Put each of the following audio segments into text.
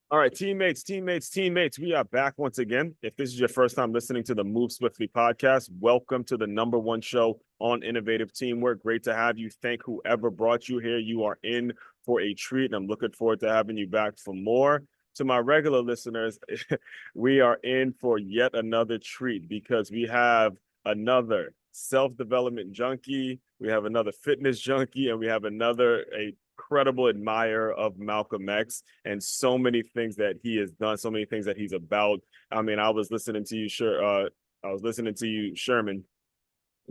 All right, teammates, we are back once again. If this is your first time listening to the Move Swiftly podcast, welcome to the number one show on innovative teamwork. Great to have you. Thank whoever brought you here. You are in for a treat, and I'm looking forward to having you back for more. To my regular listeners, we are in for yet another treat because we have another self-development junkie, we have another fitness junkie, and we have another a incredible admirer of Malcolm X and so many things that he has done, so many things that he's about. I mean, I was listening to you, Sherman,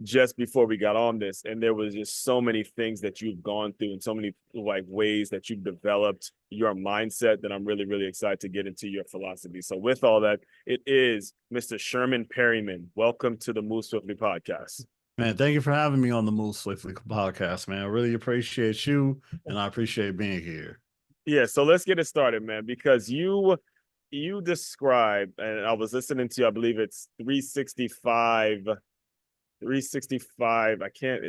just before we got on this, and there was just so many things that you've gone through and so many like ways that you've developed your mindset that I'm really, really excited to get into your philosophy. So with all that, it is Mr. Sherman Perryman. Welcome to the Move Swiftly podcast. Man, thank you for having me on the Move Swiftly podcast, man. I really appreciate you and I appreciate being here. Yeah, so let's get it started, man, because you described, and I was listening to, I believe it's 365.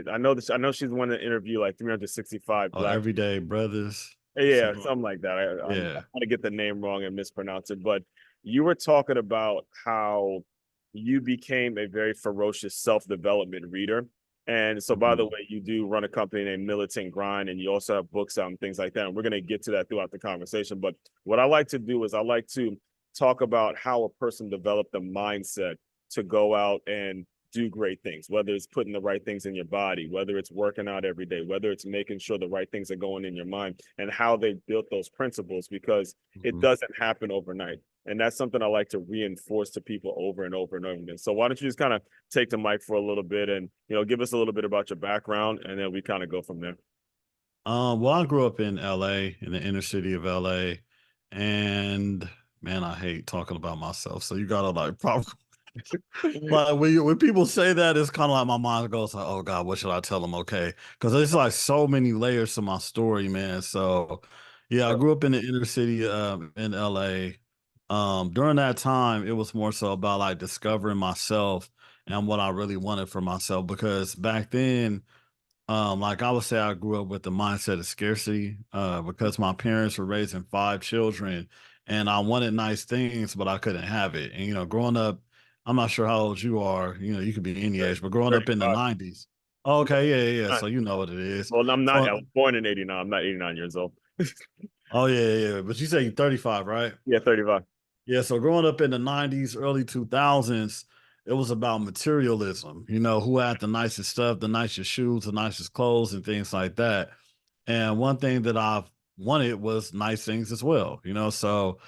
I know she's the one that interview like 365 Oh, black. everyday brothers. Yeah, Something. something like that. I'm Yeah. going to get the name wrong and mispronounce it, but you were talking about how you became a very ferocious self-development reader. And so, by the Mhm. way, you do run a company named Militant Grind, and you also have books out and things like that. And we're going to get to that throughout the conversation. But what I like to do is I like to talk about how a person developed a mindset to go out and do great things, whether it's putting the right things in your body, whether it's working out every day, whether it's making sure the right things are going in your mind, and how they built those principles, because it Mhm. doesn't happen overnight. And that's something I like to reinforce to people over and over and over again. So why don't you just kind of take the mic for a little bit and give us a little bit about your background, and then we kind of go from there. Well, I grew up in LA, in the inner city of LA, and man, I hate talking about myself. So you gotta like probably like when people say that, it's kind of like my mind goes like, "Oh God, what should I tell them?" Okay, because there's like so many layers to my story, man. So yeah, I grew up in the inner city in LA. During that time, it was more so about like discovering myself and what I really wanted for myself. Because back then, like I would say, I grew up with the mindset of scarcity because my parents were raising five children, and I wanted nice things, but I couldn't have it. And growing up, I'm not sure how old you are. You could be any age, but growing up in the 35. '90s. Okay, yeah. So you know what it is. Well, I'm not. I So was born in '89. I'm not 89 years old. oh yeah. But you say you're 35, right? Yeah, 35. Yeah, so growing up in the '90s, early 2000s, it was about materialism. Who had the nicest stuff, the nicest shoes, the nicest clothes, and things like that. And one thing that I've wanted was nice things as well. So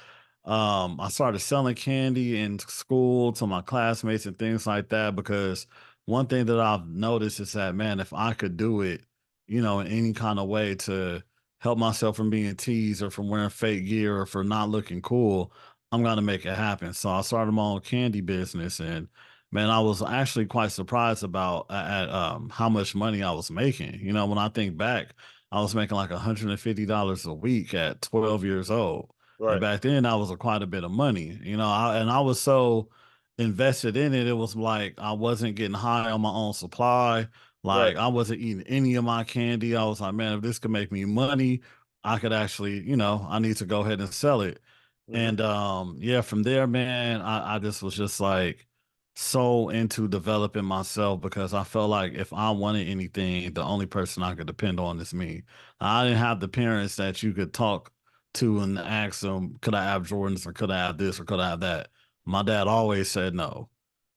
I started selling candy in school to my classmates and things like that because one thing that I've noticed is that, man, if I could do it, in any kind of way to help myself from being teased or from wearing fake gear or for not looking cool, I'm gonna make it happen. So I started my own candy business, and man, I was actually quite surprised about at how much money I was making. When I think back, I was making like $150 a week at 12 years old. And Right, back then, that was quite a bit of money, and I was so invested in it. It was like I wasn't getting high on my own supply. right. Like I wasn't eating any of my candy. I was like, man, if this could make me money, I could actually, I need to go ahead and sell it. Hmm. And yeah, from there, man, I just was just like so into developing myself because I felt like if I wanted anything, the only person I could depend on is me. I didn't have the parents that you could talk to and ask them, could I have Jordans or could I have this or could I have that? My dad always said no.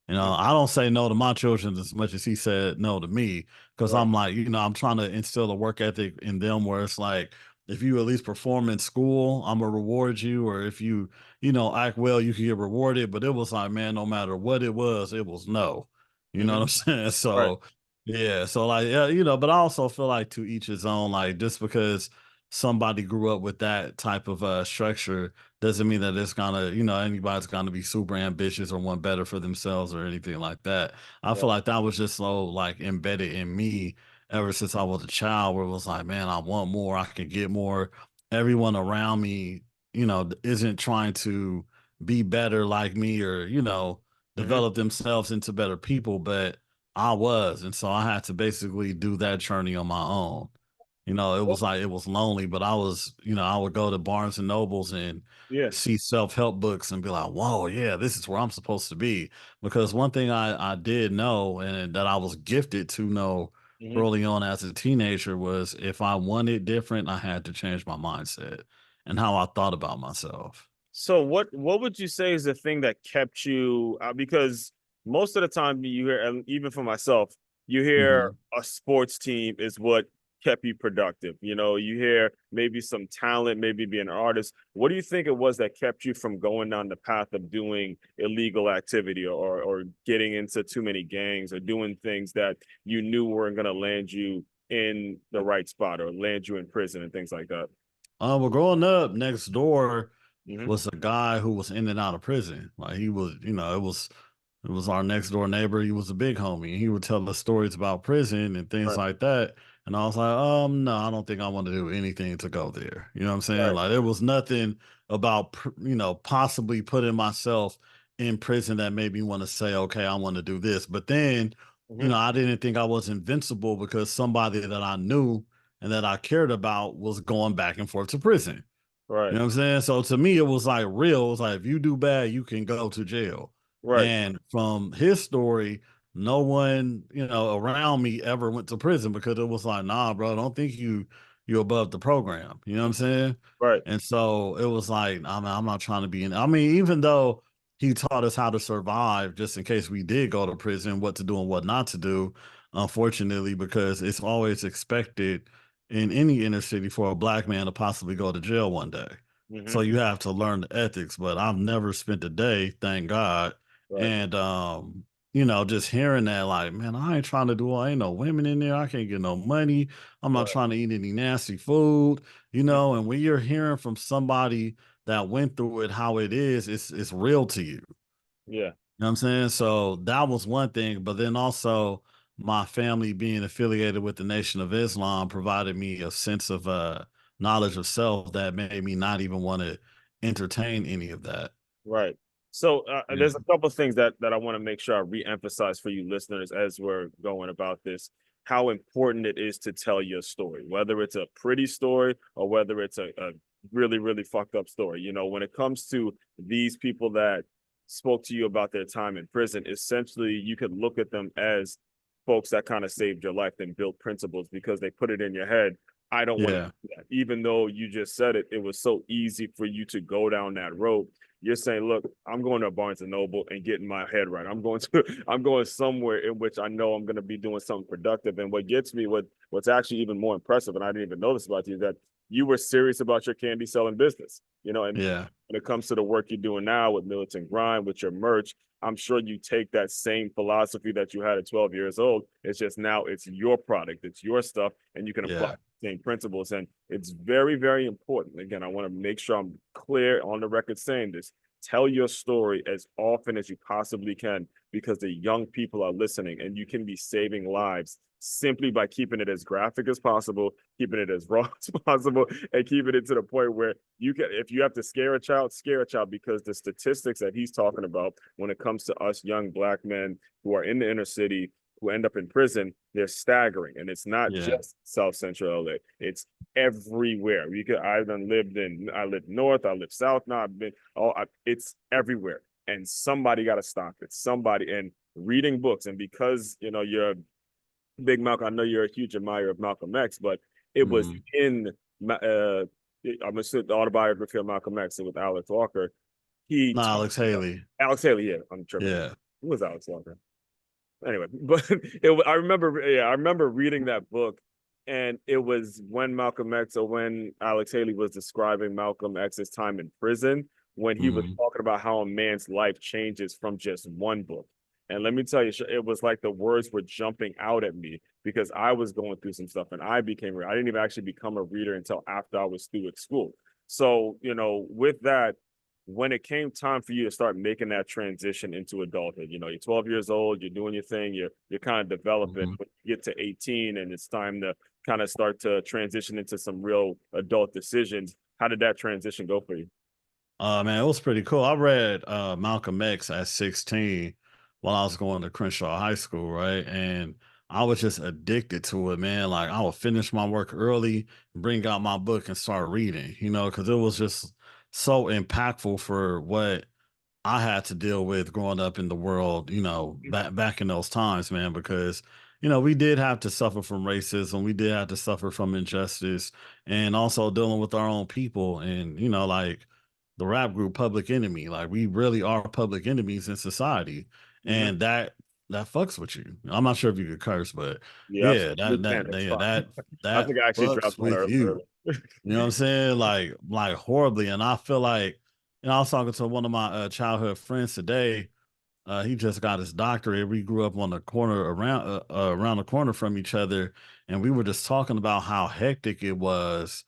I don't say no to my children as much as he said no to me because Right. I'm like, I'm trying to instill a work ethic in them where it's like, if you at least perform in school, I'm gonna reward you, or if you, act well, you can get rewarded. But it was like, man, no matter what it was no. You know Hmm. what I'm saying? Right. So yeah, so like yeah, but I also feel like to each his own, like just because somebody grew up with that type of structure doesn't mean that it's gonna, anybody's gonna be super ambitious or want better for themselves or anything like that. I Right. feel like that was just so like embedded in me ever since I was a child, where it was like, man, I want more, I can get more. Everyone around me, isn't trying to be better like me or, Hmm. develop themselves into better people, but I was. And so I had to basically do that journey on my own. It was like it was lonely, but I was, I would go to Barnes and Nobles and Yeah. see self-help books and be like, whoa, yeah, this is where I'm supposed to be. Because one thing I did know and that I was gifted to know Mhm. early on as a teenager was if I wanted different, I had to change my mindset and how I thought about myself. So what would you say is the thing that kept you because most of the time you hear, and even for myself, you hear Mhm. a sports team is what kept you productive. You hear maybe some talent, maybe being an artist. What do you think it was that kept you from going down the path of doing illegal activity or getting into too many gangs or doing things that you knew weren't going to land you in the right spot or land you in prison and things like that? Well, growing up next door Hmm. was a guy who was in and out of prison. Like he was, it was our next door neighbor. He was a big homie. He would tell us stories about prison and things Right, like that. And I was like, no, I don't think I want to do anything to go there. You know what I'm saying? right. Like there was nothing about, possibly putting myself in prison that made me want to say, okay, I want to do this. But then, Hmm. I didn't think I was invincible because somebody that I knew and that I cared about was going back and forth to prison. You Right. know what I'm saying? So to me, it was like real. It was like if you do bad, you can go to jail. Right. And from his story, no one, around me ever went to prison because it was like, nah, bro, don't think you're above the program. You know what I'm saying? Right. And so it was like, I'm not trying to be in. I mean, even though he taught us how to survive, just in case we did go to prison, what to do and what not to do. Unfortunately, because it's always expected in any inner city for a black man to possibly go to jail one day. So Hmm. you have to learn the ethics, but I've never spent a day, thank God. Right. And just hearing that, like, man, I ain't trying to do I ain't no women in there. I can't get no money. I'm not Right. trying to eat any nasty food, Mhm. and when you're hearing from somebody that went through it how it is, it's real to you. Yeah. You know what I'm saying? So that was one thing, but then also my family being affiliated with the Nation of Islam provided me a sense of knowledge of self that made me not even want to entertain any of that. Right. So Yeah. there's a couple of things that I want to make sure I re-emphasize for you listeners as we're going about this. How important it is to tell your story, whether it's a pretty story or whether it's a really, really fucked up story. When it comes to these people that spoke to you about their time in prison, essentially you could look at them as folks that kind of saved your life and built principles because they put it in your head. I don't want to Yeah. do that. Even though you just said it, it was so easy for you to go down that road. You're saying, look, I'm going to Barnes and Noble and getting my head right. I'm going somewhere in which I know I'm going to be doing something productive. And what gets me, what's actually even more impressive, and I didn't even know this about you, is that you were serious about your candy selling business. And Yeah. when it comes to the work you're doing now with Militant Grind, with your merch, I'm sure you take that same philosophy that you had at 12 years old. It's just now it's your product, it's your stuff, and you can apply Yeah. the same principles. And it's very, very important. Again, I want to make sure I'm clear on the record saying this. Tell your story as often as you possibly can because the young people are listening and you can be saving lives simply by keeping it as graphic as possible, keeping it as raw as possible, and keeping it to the point where you can, if you have to scare a child because the statistics that he's talking about when it comes to us young black men who are in the inner city who end up in prison, they're staggering. And it's not Yeah. just South Central LA. It's everywhere. I lived north, I lived south now. It's everywhere. And somebody got to stop it. Somebody and reading books. And because you're a big Malcolm, I know you're a huge admirer of Malcolm X, but it was Mhm. in I'm gonna say the autobiography of Malcolm X with Alex Walker. He No, talked Alex about Haley. Alex Haley. Yeah, I'm tripping. Yeah. Who was Alex Walker? Anyway, but I remember, yeah, I remember reading that book, and it was when Malcolm X or when Alex Haley was describing Malcolm X's time in prison when he was Mhm. talking about how a man's life changes from just one book. And let me tell you, it was like the words were jumping out at me because I was going through some stuff and I didn't even actually become a reader until after I was through with school. So, with that, when it came time for you to start making that transition into adulthood, you're 12 years old, you're doing your thing, you're kind of developing. Mhm. When you get to 18 and it's time to kind of start to transition into some real adult decisions, how did that transition go for you? Man, it was pretty cool. I read Malcolm X at 16 while I was going to Crenshaw High School, right? And I was just addicted to it, man. Like I would finish my work early, bring out my book and start reading, because it was just so impactful for what I had to deal with growing up in the world, back in those times, man, because we did have to suffer from racism, we did have to suffer from injustice, and also dealing with our own people, and like the rap group Public Enemy, like we really are public enemies in society, Hmm. and that fucks with you. I'm not sure if you could curse, but Yeah, yeah, absolutely. You can. It's yeah, fine. I that think I actually fucks dropped one with earlier. you. You know what I'm saying? Like horribly. And I feel like, I was talking to one of my childhood friends today. He just got his doctorate. We grew up on the corner around the corner from each other, and we were just talking about how hectic it was,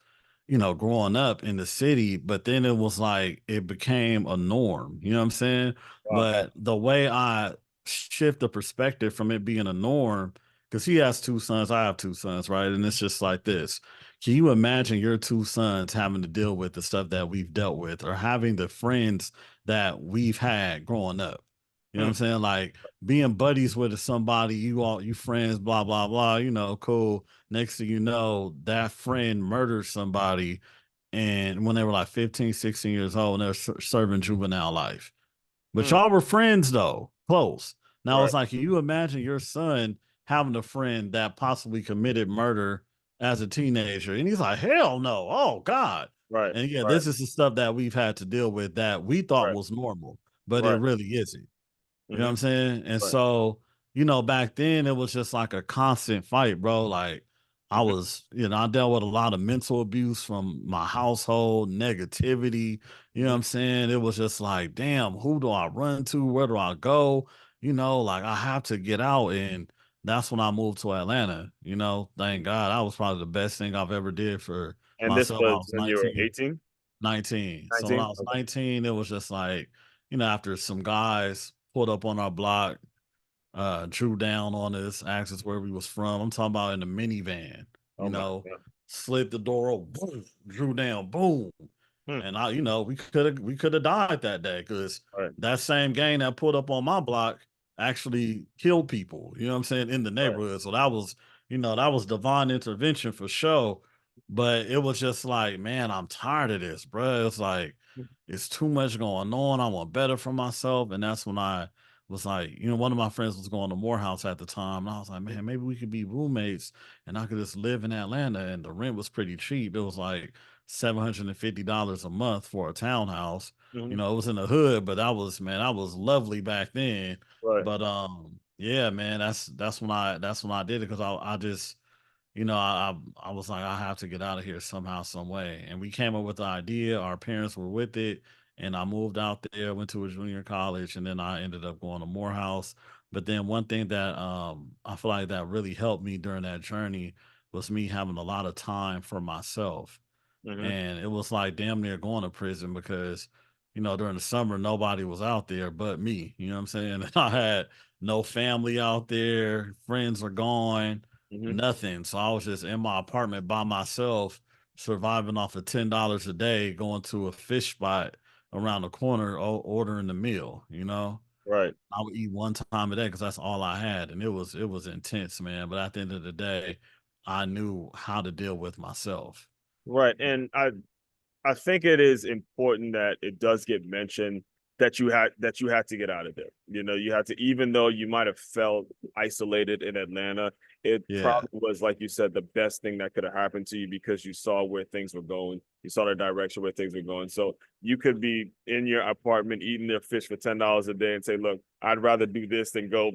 growing up in the city. But then it was like it became a norm. You know what I'm saying? Wow. But the way I shift the perspective from it being a norm, because he has two sons, I have two sons, right? And it's just like this. Can you imagine your two sons having to deal with the stuff that we've dealt with, or having the friends that we've had growing up? You know what Hmm. I'm saying? Like being buddies with somebody, you friends, blah, blah, blah, cool. Next thing you know, that friend murdered somebody. And when they were like 15, 16 years old, and they're serving juvenile life. But Hmm. y'all were friends though, close. Now Right. it's like, can you imagine your son having a friend that possibly committed murder as a teenager? And he's like, hell no. Oh God. Right. And yeah, Right. this is the stuff that we've had to deal with that we thought Right. was normal, but it Right. really isn't. You know what Hmm. I'm saying? And Right. so, back then it was just like a constant fight, bro. Like I was, I dealt with a lot of mental abuse from my household, negativity. You know what Hmm. I'm saying? It was just like, damn, who do I run to? Where do I go? Like I have to get out. And that's when I moved to Atlanta. Thank God. That was probably the best thing I've ever did for And this myself. I was was when you were 19. 18, 19. So when I 19? was Okay. 19, it was just like, after some guys pulled up on our block, drew down on us, asked us where we was from. I'm talking about in the minivan, Oh my God. slid the door open, boom, drew down, boom. Hmm. And we could have died that day because Right. that same gang that pulled up on my block actually killed people, you know what I'm saying, in the Right. neighborhood. So that was divine intervention for sure. But it was just like, man, I'm tired of this, bro. It's like it's too much going on. I want better for myself. And that's when I was like, one of my friends was going to Morehouse at the time. And I was like, man, maybe we could be roommates and I could just live in Atlanta. And the rent was pretty cheap. It was like $750 a month for a townhouse. Hmm. It was in the hood, but that was lovely back then. Right. But yeah, man, that's when I did it because I just I was like, I have to get out of here somehow, some way. And we came up with the idea. Our parents were with it. And I moved out there, went to a junior college, and then I ended up going to Morehouse. But then one thing that I feel like that really helped me during that journey was me having a lot of time for myself. Hmm. And it was like damn near going to prison because, during the summer, nobody was out there but me. You know what I'm saying? And I had no family out there, friends are gone, Hmm. nothing. So I was just in my apartment by myself, surviving off of $10 a day, going to a fish spot around the corner, ordering the meal, Right. I would eat one time a day because that's all I had. And it was intense, man. But at the end of the day, I knew how to deal with myself. Right. And I think it is important that it does get mentioned that you had to get out of there. You had to, even though you might have felt isolated in Atlanta, it Yeah. probably was, like you said, the best thing that could have happened to you because you saw where things were going. You saw the direction where things were going. So you could be in your apartment eating their fish for $10 a day and say, look, I'd rather do this than go,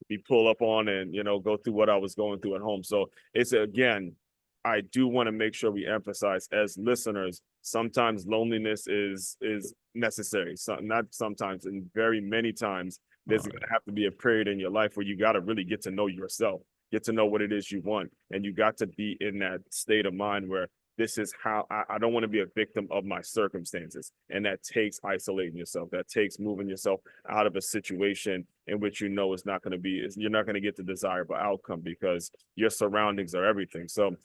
be pulled up on and, go through what I was going through at home. So it's, again, I do want to make sure we emphasize as listeners, sometimes loneliness is necessary. So not sometimes, and very many times, there's All going right. to have to be a period in your life where you got to really get to know yourself, get to know what it is you want, and you got to be in that state of mind where this is how I don't want to be a victim of my circumstances, and that takes isolating yourself. That takes moving yourself out of a situation in which it's not going to be. You're not going to get the desirable outcome because your surroundings are everything. So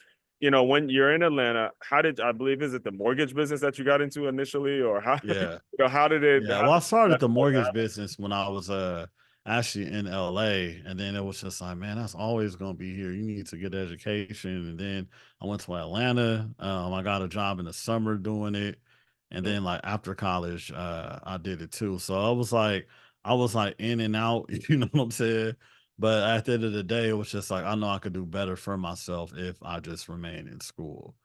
when you're in Atlanta, how did I believe is it the mortgage business that you got into initially, or how Yeah. how did it Yeah. how Well, I did started that the start to mortgage happen? business when I was actually in LA. And then it was just like, man, that's always gonna be here. You need to get education. And then I went to Atlanta. I got a job in the summer doing it. And Mm. then like after college, I did it too. So I was like in and out, you know what I'm saying? But at the end of the day, it was just like I know I could do better for myself if I just remain in school,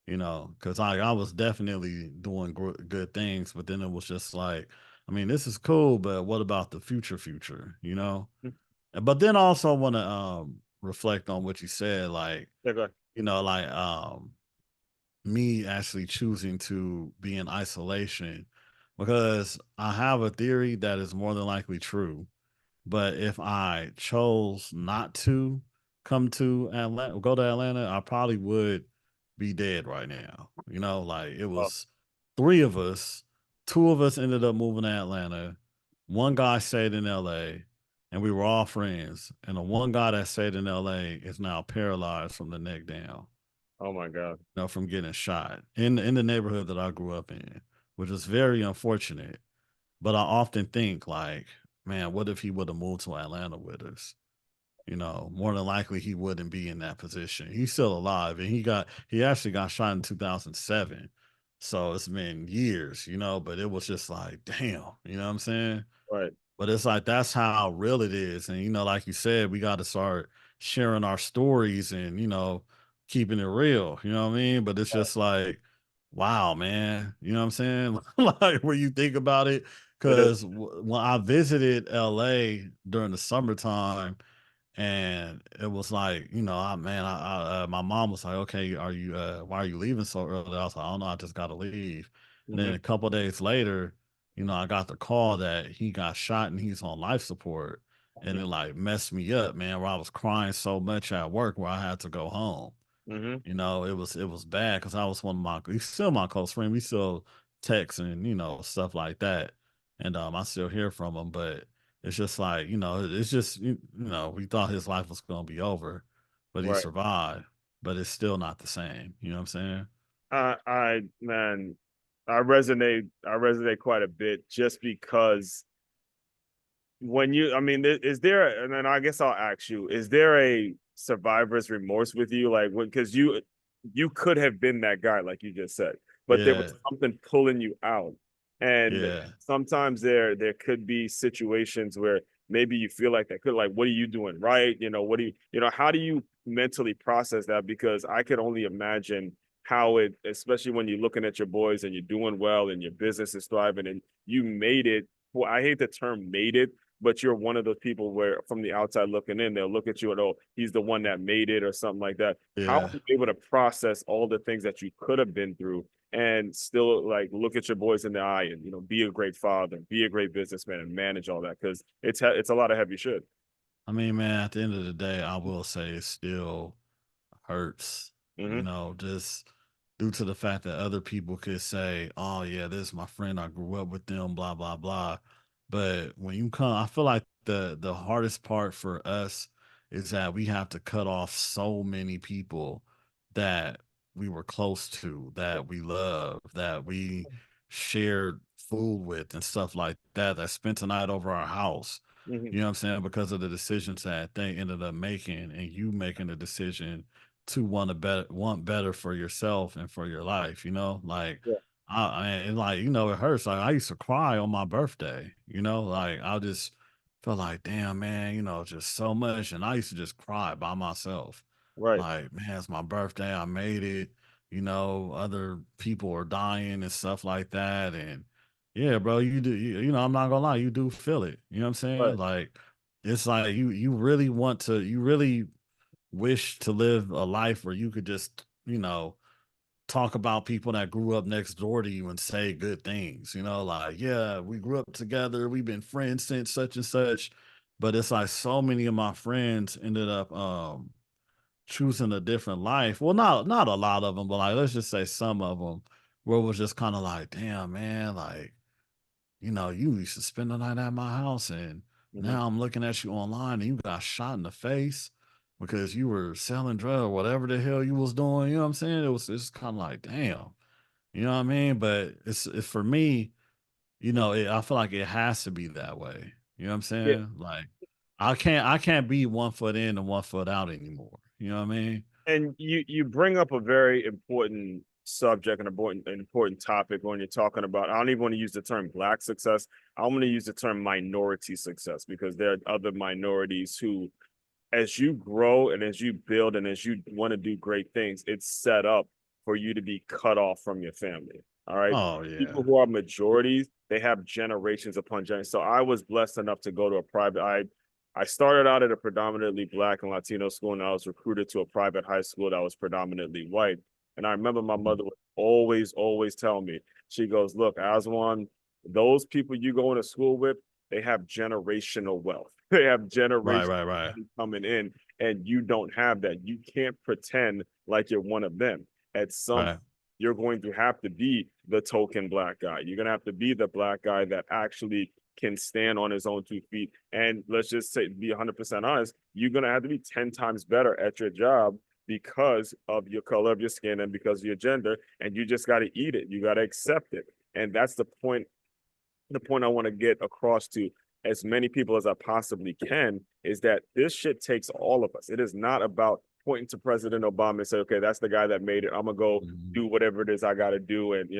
because I was definitely doing good things, but then it was just like, I mean, this is cool, but what about the future? Mm. But then also want to reflect on what you said, like, Yeah, go ahead. like me actually choosing to be in isolation because I have a theory that is more than likely true, but if I chose not to go to Atlanta, I probably would be dead right now. Like it Oh, was three of us, two of us ended up moving to Atlanta. One guy stayed in LA and we were all friends. And the one guy that stayed in LA is now paralyzed from the neck down, oh my God. from getting shot in the neighborhood that I grew up in, which is very unfortunate. But I often think like, man, what if he would have moved to Atlanta with us? More than likely he wouldn't be in that position. He's still alive, and he actually got shot in 2007. So it's been years, but it was just like, damn, you know what I'm saying? Right. But it's like that's how real it is. And like you said, we got to start sharing our stories and, keeping it real. You know what I mean? But it's just like, wow, man. You know what I'm saying? Like when you think about it, It is. because when I visited LA during the summertime, and it was like, my mom was like, okay, why are you leaving so early? I was like, I don't know, I just got to leave. And then Hmm. a couple days later, I got the call that he got shot and he's on life support. And it like messed me up, man, where I was crying so much at work where I had to go home. Hmm. It was bad because I was he's still my close friend. We still text and stuff like that, and I still hear from him. But it's just like it's just we thought his life was gonna be over, but he Right. survived. But it's still not the same. You know what I'm saying? Man, I resonate quite a bit just because I mean, is there, and then I guess I'll ask you, is there a survivor's remorse with you? Like, because you could have been that guy, like you just said, but there Yeah, was something pulling you out. And yeah, sometimes there could be situations where maybe you feel like what are you doing right? What do how do you mentally process that? Because I could only imagine how especially when you're looking at your boys and you're doing well and your business is thriving and you made it. Well, I hate the term made it, but you're one of those people where from the outside looking in, they'll look at you and, oh, he's the one that made it or something like that. How are yeah. you able to process all the things that you could have been through and still like look at your boys in the eye and be a great father, be a great businessman, and manage all that? Because it's a lot of heavy shit. I mean, man, at the end of the day, I will say it still hurts, Mm-hmm. just due to the fact that other people could say, oh, yeah, this is my friend. I grew up with them, blah, blah, blah. But when you come, I feel like the hardest part for us is that we have to cut off so many people that we were close to, that we love, that we shared food with and stuff like that, that spent the night over our house. Mm-hmm. You know what I'm saying? Because of the decisions that they ended up making and you making the decision to want better for yourself and for your life, like Yeah. and like, it hurts. Like I used to cry on my birthday, like I just felt like, damn man, just so much. And I used to just cry by myself. Right. Like, man, it's my birthday. I made it, other people are dying and stuff like that. And yeah, bro, I'm not gonna lie, you do feel it. You know what I'm saying? Right. Like it's like you really you really wish to live a life where you could just, talk about people that grew up next door to you and say good things, like, yeah, we grew up together, we've been friends since such and such. But it's like so many of my friends ended up choosing a different life. Well, not a lot of them, but like let's just say some of them, where it was just kind of like, damn, man, like, you used to spend the night at my house, and Mm-hmm. now I'm looking at you online and you got shot in the face because you were selling drugs or whatever the hell you was doing. You know what I'm saying? It's kind of like, damn, you know what I mean? But it's for me, I feel like it has to be that way. You know what I'm Yeah, saying? Like I can't be 1 foot in and 1 foot out anymore. You know what I mean? and you bring up a very important subject and important topic when you're talking about. I don't even want to use the term black success. I'm going to use the term minority success because there are other minorities who, as you grow and as you build and as you want to do great things, it's set up for you to be cut off from your family. All right. Oh People yeah. who are majorities, they have generations upon generations. So I was blessed enough to go to a private. I started out at a predominantly black and Latino school, and I was recruited to a private high school that was predominantly white. And I remember my Mhm. mother would always tell me, she goes, "Look, Aswan, those people you go into school with, they have generational wealth. They have Right, generational right, right. money coming in, and you don't have that. You can't pretend like you're one of them. At some, Right. you're going to have to be the token black guy. You're going to have to be the black guy that actually can stand on his own 2 feet. And let's just say, be 100% honest, you're going to have to be 10 times better at your job because of your color of your skin and because of your gender. And you just got to eat it. You got to accept it. And that's the point I want to get across to as many people as I possibly can is that this shit takes all of us. It is not about pointing to President Obama and say, okay, that's the guy that made it. I'm gonna go Mhm. do whatever it is I gotta do and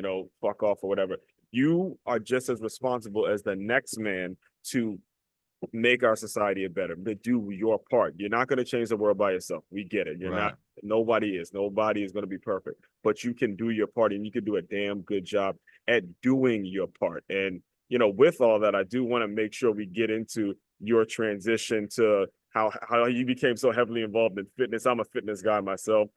fuck off or whatever. You are just as responsible as the next man to make our society a better, to do your part. You're not going to change the world by yourself. We get it. You're not, Right. nobody is going to be perfect, but you can do your part and you can do a damn good job at doing your part. And, with all that, I do want to make sure we get into your transition to how you became so heavily involved in fitness. I'm a fitness guy myself.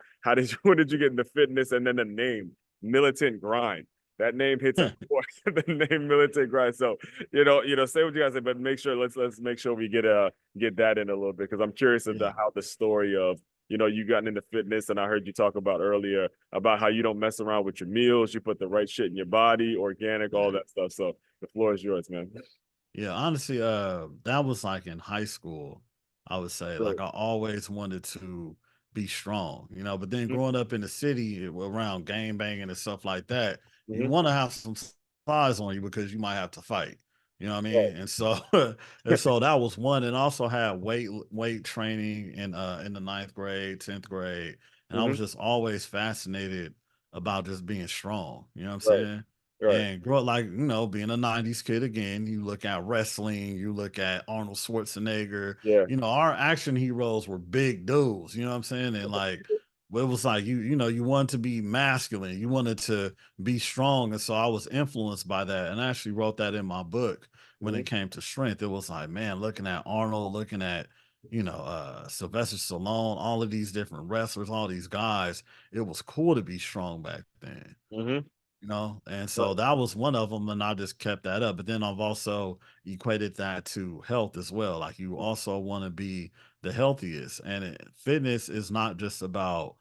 When did you get into fitness? And then the name, Militant Grind. That name hits a the name Militant Grind. So say what you guys say, but make sure let's make sure we get that in a little bit because I'm curious Yeah. about how the story of you gotten into fitness, and I heard you talk about earlier about how you don't mess around with your meals, you put the right shit in your body, organic, all Yeah. that stuff. So the floor is yours, man. Yeah, honestly, that was like in high school, I would say. Right. Like I always wanted to be strong, but then Mhm. growing up in the city around gang banging and stuff like that, you Mhm. want to have some size on you because you might have to fight. You know what I Right. mean? And so and so that was one. And also had weight training in the ninth grade, 10th grade. And I was Mhm. just always fascinated about just being strong. You know what I'm Right. saying? Right. And grow up like, being a 90s kid again, you look at wrestling, you look at Arnold Schwarzenegger, Yeah. our action heroes were big dudes, you know what I'm saying? And like, well, it was like you wanted to be masculine, you wanted to be strong. And so I was influenced by that. And I actually wrote that in my book when it Mhm. came to strength. It was like, man, looking at Arnold, looking at, Sylvester Stallone, all of these different wrestlers, all these guys, it was cool to be strong back then. Mhm. And so Right. that was one of them, and I just kept that up. But then I've also equated that to health as well. Like you also want to be the healthiest, and fitness is not just about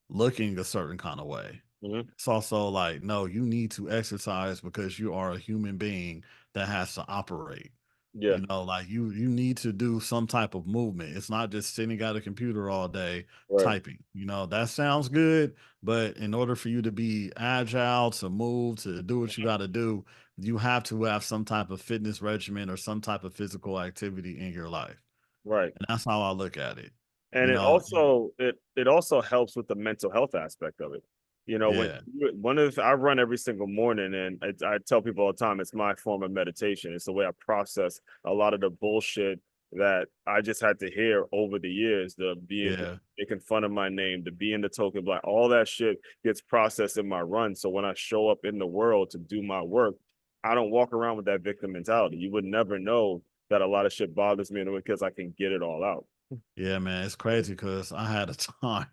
looking a certain kind of way. Mhm. It's also like, no, you need to exercise because you are a human being that has to operate. Yeah. Like you need to do some type of movement. It's not just sitting at a computer all day Right. typing. That sounds good, but in order for you to be agile, to move, to do what you got to do, you have to have some type of fitness regimen or some type of physical activity in your life. Right. And that's how I look at it. And You it know, also it also helps with the mental health aspect of it. When yeah. one of I run every single morning, and I tell people all the time it's my form of meditation. It's the way I process a lot of the bullshit that I just had to hear over the years. The being Yeah. making fun of my name, the being the token black, all that shit gets processed in my run. So when I show up in the world to do my work, I don't walk around with that victim mentality. You would never know that a lot of shit bothers me because I can get it all out. Yeah, man, it's crazy because I had a time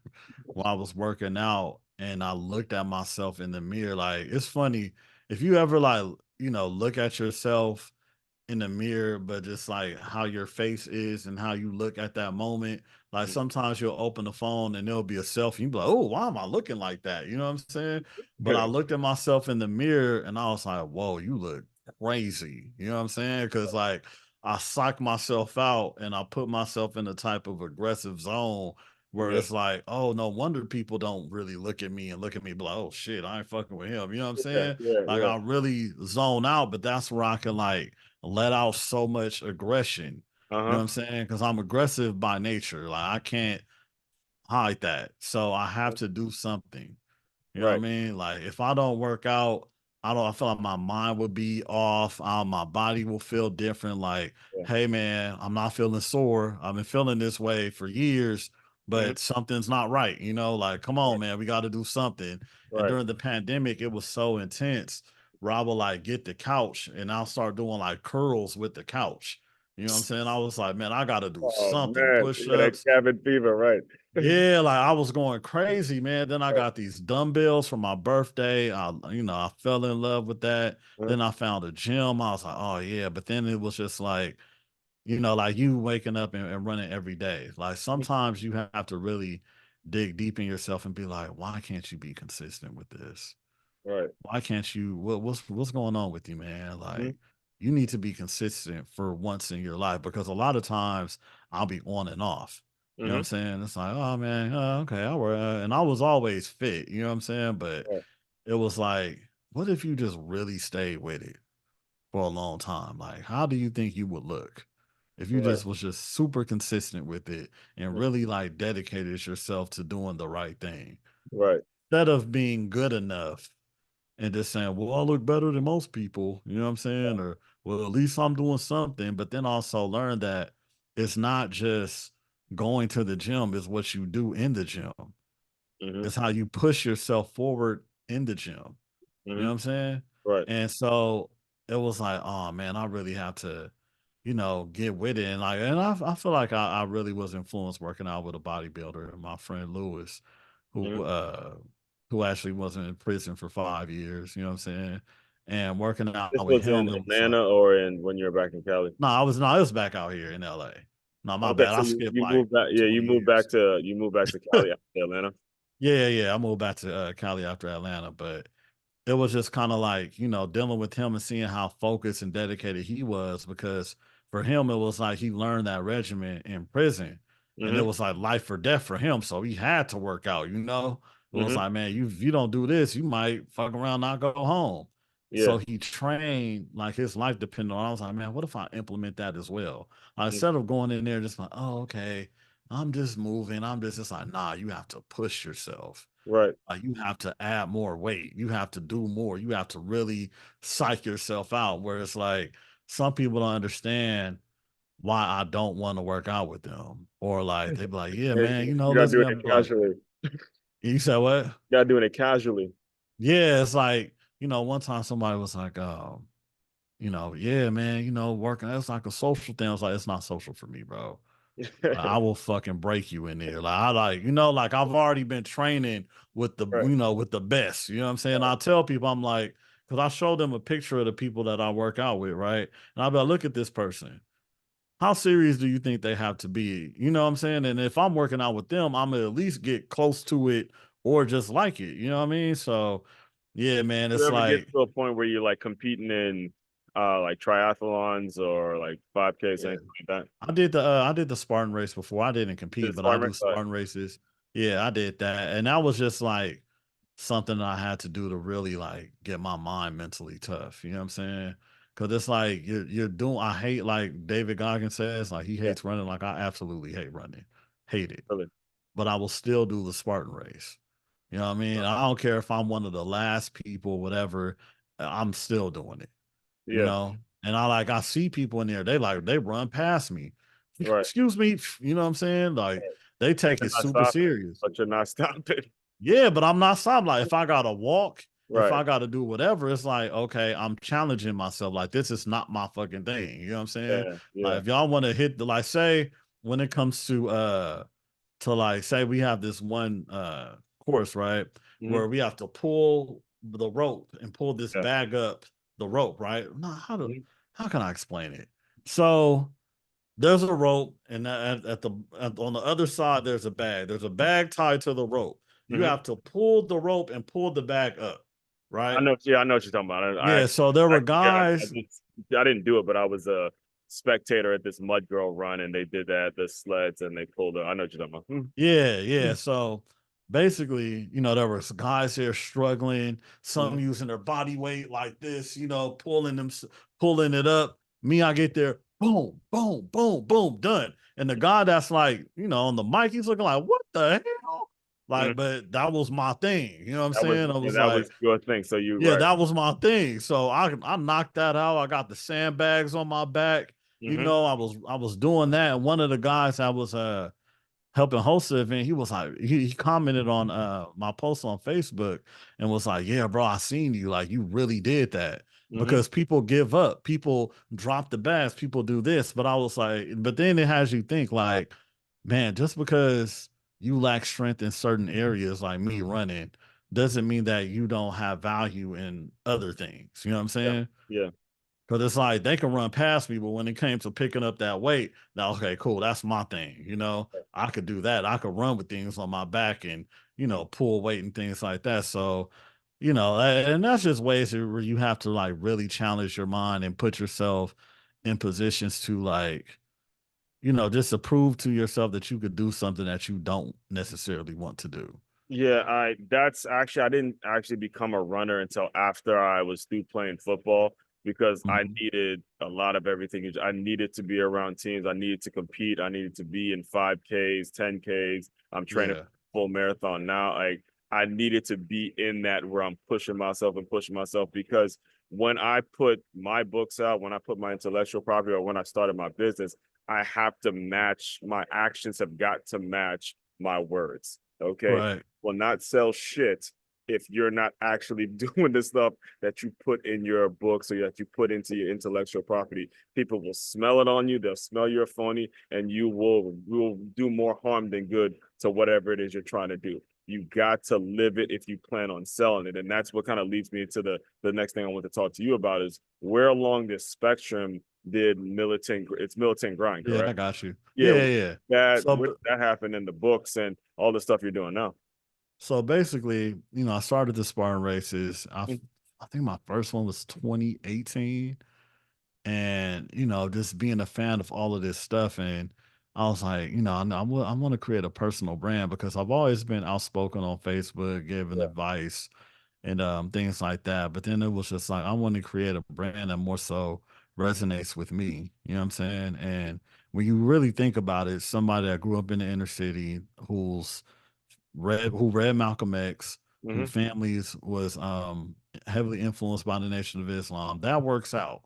while I was working out and I looked at myself in the mirror. Like, it's funny if you ever like, look at yourself in the mirror, but just like how your face is and how you look at that moment. Like sometimes you'll open the phone and there'll be a selfie. You'll be like, oh, why am I looking like that? You know what I'm saying? But I looked at myself in the mirror and I was like, whoa, you look crazy. You know what I'm saying? Because like I psych myself out and I put myself in a type of aggressive zone where Yeah, it's like, oh, no wonder people don't really look at me and look at me like, oh shit, I ain't fucking with him. You know what I'm yeah, saying? yeah, Like yeah. I really zone out, but that's where I can like let out so much aggression. You know Uh-huh. what I'm saying? Because I'm aggressive by nature. Like I can't hide that. So I have to do something. You know what I Right. mean? Like if I don't work out, I feel like my mind would be off. My body will feel different. Like, Yeah. hey man, I'm not feeling sore. I've been feeling this way for years, Mhm. but something's not right. You know, like, come on, Right. man, we got to do something. And Right. during the pandemic, it was so intense where I would like get the couch and I'll start doing like curls with the couch. You know what I'm saying? I was like, man, I got to do Oh something, man, push yeah, that ups. cabin fever, right? Yeah, like I was going crazy, man. Then I Right. got these dumbbells for my birthday. I fell in love with that. Uh-huh. Then I found a gym. I was like, oh yeah. But then it was just like, like you waking up and running every day. Like sometimes you have to really dig deep in yourself and be like, why can't you be consistent with this? Right. Why can't you what's going on with you, man? Mhm. Like you need to be consistent for once in your life because a lot of times I'll be on and off. You know what I'm Mhm. saying? It's like, oh man, okay, I work, and I was always fit. You know what I'm saying? But Right. it was like, what if you just really stayed with it for a long time? Like, how do you think you would look if you Right. just super consistent with it and Mhm. really like dedicated yourself to doing the right thing Right. instead of being good enough and just saying, well, I look better than most people, you know what I'm saying? Or, well, at least I'm doing something. But then also learn that it's not just going to the gym, it's what you do in the gym. Mhm. It's how you push yourself forward in the gym. You know Mhm. what I'm saying? Right. And so it was like, oh man, I really have to, get with it. And I feel like I really was influenced working out with a bodybuilder, my friend Lewis, who Mhm. uh who actually wasn't in prison for 5 years, you know what I'm saying? And working This out with was in him, it was like, Atlanta or in when you were back in Cali? I was back out here in LA. No, my Okay, bad. so I you skipped you like moved back. Yeah, 20 years. you moved back to Cali after Atlanta. Yeah, yeah. I moved back to Cali after Atlanta, but it was just kind of like, dealing with him and seeing how focused and dedicated he was because for him, it was like he learned that regimen in prison and it Mhm. was like life or death for him. So he had to work out, It was Mhm. like, man, if you don't do this, you might fuck around, not go home. Yeah. So he trained like his life depended on. I was like, man, what if I implement that as well? Mhm. Instead of going in there just like, oh, okay, I'm just moving. I'm just like, nah, you have to push yourself. Right. You have to add more weight. You have to do more. You have to really psych yourself out. Where it's like some people don't understand why I don't want to work out with them. Or like they be like, yeah, Hey, man, you gotta let's do go. it I'm like, casually. you said what? You gotta do it casually. Yeah, it's like, one time somebody was like, yeah, man, working, that's like a social thing. I was like, it's not social for me, bro. Like, I will fucking break you in there. Like I like, like I've already been training with Right. with the best. You know what I'm saying? I tell people, I'm like, because I show them a picture of the people that I work out with, right? And I'll be like, look at this person. How serious do you think they have to be? You know what I'm saying? And if I'm working out with them, I'm gonna at least get close to it or just like it. You know what I mean? So yeah, man, You it's ever get like, to a point where you're like competing in like triathlons or like 5Ks, yeah. anything like that? I did the Spartan race before. I didn't Did compete, the but I Spartan do race? All right. Spartan races. Yeah, I did that. And that was just like something I had to do to really like get my mind mentally tough. You know what I'm saying? Cause it's like you're doing I hate like David Goggins says, like he Yeah, hates running. Like I absolutely hate running. Hate it. really. But I will still do the Spartan race. You know what I mean? I don't care if I'm one of the last people, whatever, I'm still doing it you Yeah, know. And I see people in there, they run past me. right. Excuse me, you know what I'm saying? Like they take You're it not super stopping, serious. but you're not stopping. Yeah, but I'm not stopping. Like if I gotta walk, if Right. I gotta do whatever, it's like, okay, I'm challenging myself. Like this is not my fucking thing. You know what I'm saying? Yeah, yeah. Like if y'all want to hit the like say when it comes to like say we have this one course, right? Hmm. Where we have to pull the rope and pull this Yeah. bag up the rope, right? No, Mhm. how can I explain it? So there's a rope, and on the other side, there's a bag. There's a bag tied to the rope. You Hmm. have to pull the rope and pull the bag up, I right? know. Yeah, I know what you're talking about. Yeah. So there were Yeah, guys. I didn't do it, but I was a spectator at this mud girl run, and they did that. The sleds, and they pulled it. I know what you're talking about. Yeah, yeah. So basically, there was guys here struggling, some Mhm. using their body weight like this, pulling it up. Me, I get there, boom, boom, boom, boom, done. And the guy that's like, on the mic, he's looking like, what the hell? Mhm. Like, but that was my thing. You know what I'm saying? I was That like, was your thing. So you yeah, right. that was my thing. So I knocked that out. I got the sandbags on my back. Hmm. I was doing that. And one of the guys I was helping host the event, he was like, he commented on my post on Facebook and was like, yeah, bro, I seen you. Like, you really did that. Hmm. Because people give up, people drop the bags, people do this. But I was like, but then it has you think like, man, just because you lack strength in certain areas, like me running, doesn't mean that you don't have value in other things. You know what I'm Yeah. saying? Yeah. Because it's like they can run past me, but when it came to picking up that weight, now okay, cool, that's my thing. I could do that. I could run with things on my back and pull weight and things like that. So, and that's just ways where you have to like really challenge your mind and put yourself in positions to like, just to prove to yourself that you could do something that you don't necessarily want to do. Yeah, I didn't actually become a runner until after I was through playing football because I Mhm. needed a lot of everything. I needed to be around teams. I needed to compete. I needed to be in 5Ks, 10Ks. I'm training Yeah. full marathon now. Like I needed to be in that where I'm pushing myself because when I put my books out, when I put my intellectual property or when I started my business, I have to match my actions have got to match my words. Okay, Right. will not sell shit if you're not actually doing the stuff that you put in your books or that you put into your intellectual property. People will smell it on you. They'll smell you're phony, and you will do more harm than good to whatever it is you're trying to do. You got to live it if you plan on selling it, and that's what kind of leads me into the next thing I want to talk to you about is where along this spectrum did militant? It's militant grind, Yeah, I correct? got you. Yeah, Yeah, yeah. that So where did that happen in the books and all the stuff you're doing now? So basically, I started the Spartan races. Mm. I think my first one was 2018, and just being a fan of all of this stuff, and I was like, I want to create a personal brand because I've always been outspoken on Facebook, giving Yeah. advice and things like that. But then it was just like I want to create a brand that more so resonates with me. You know what I'm saying? And when you really think about it, somebody that grew up in the inner city who read Malcolm X, who Hmm. families was heavily influenced by the Nation of Islam. That works out.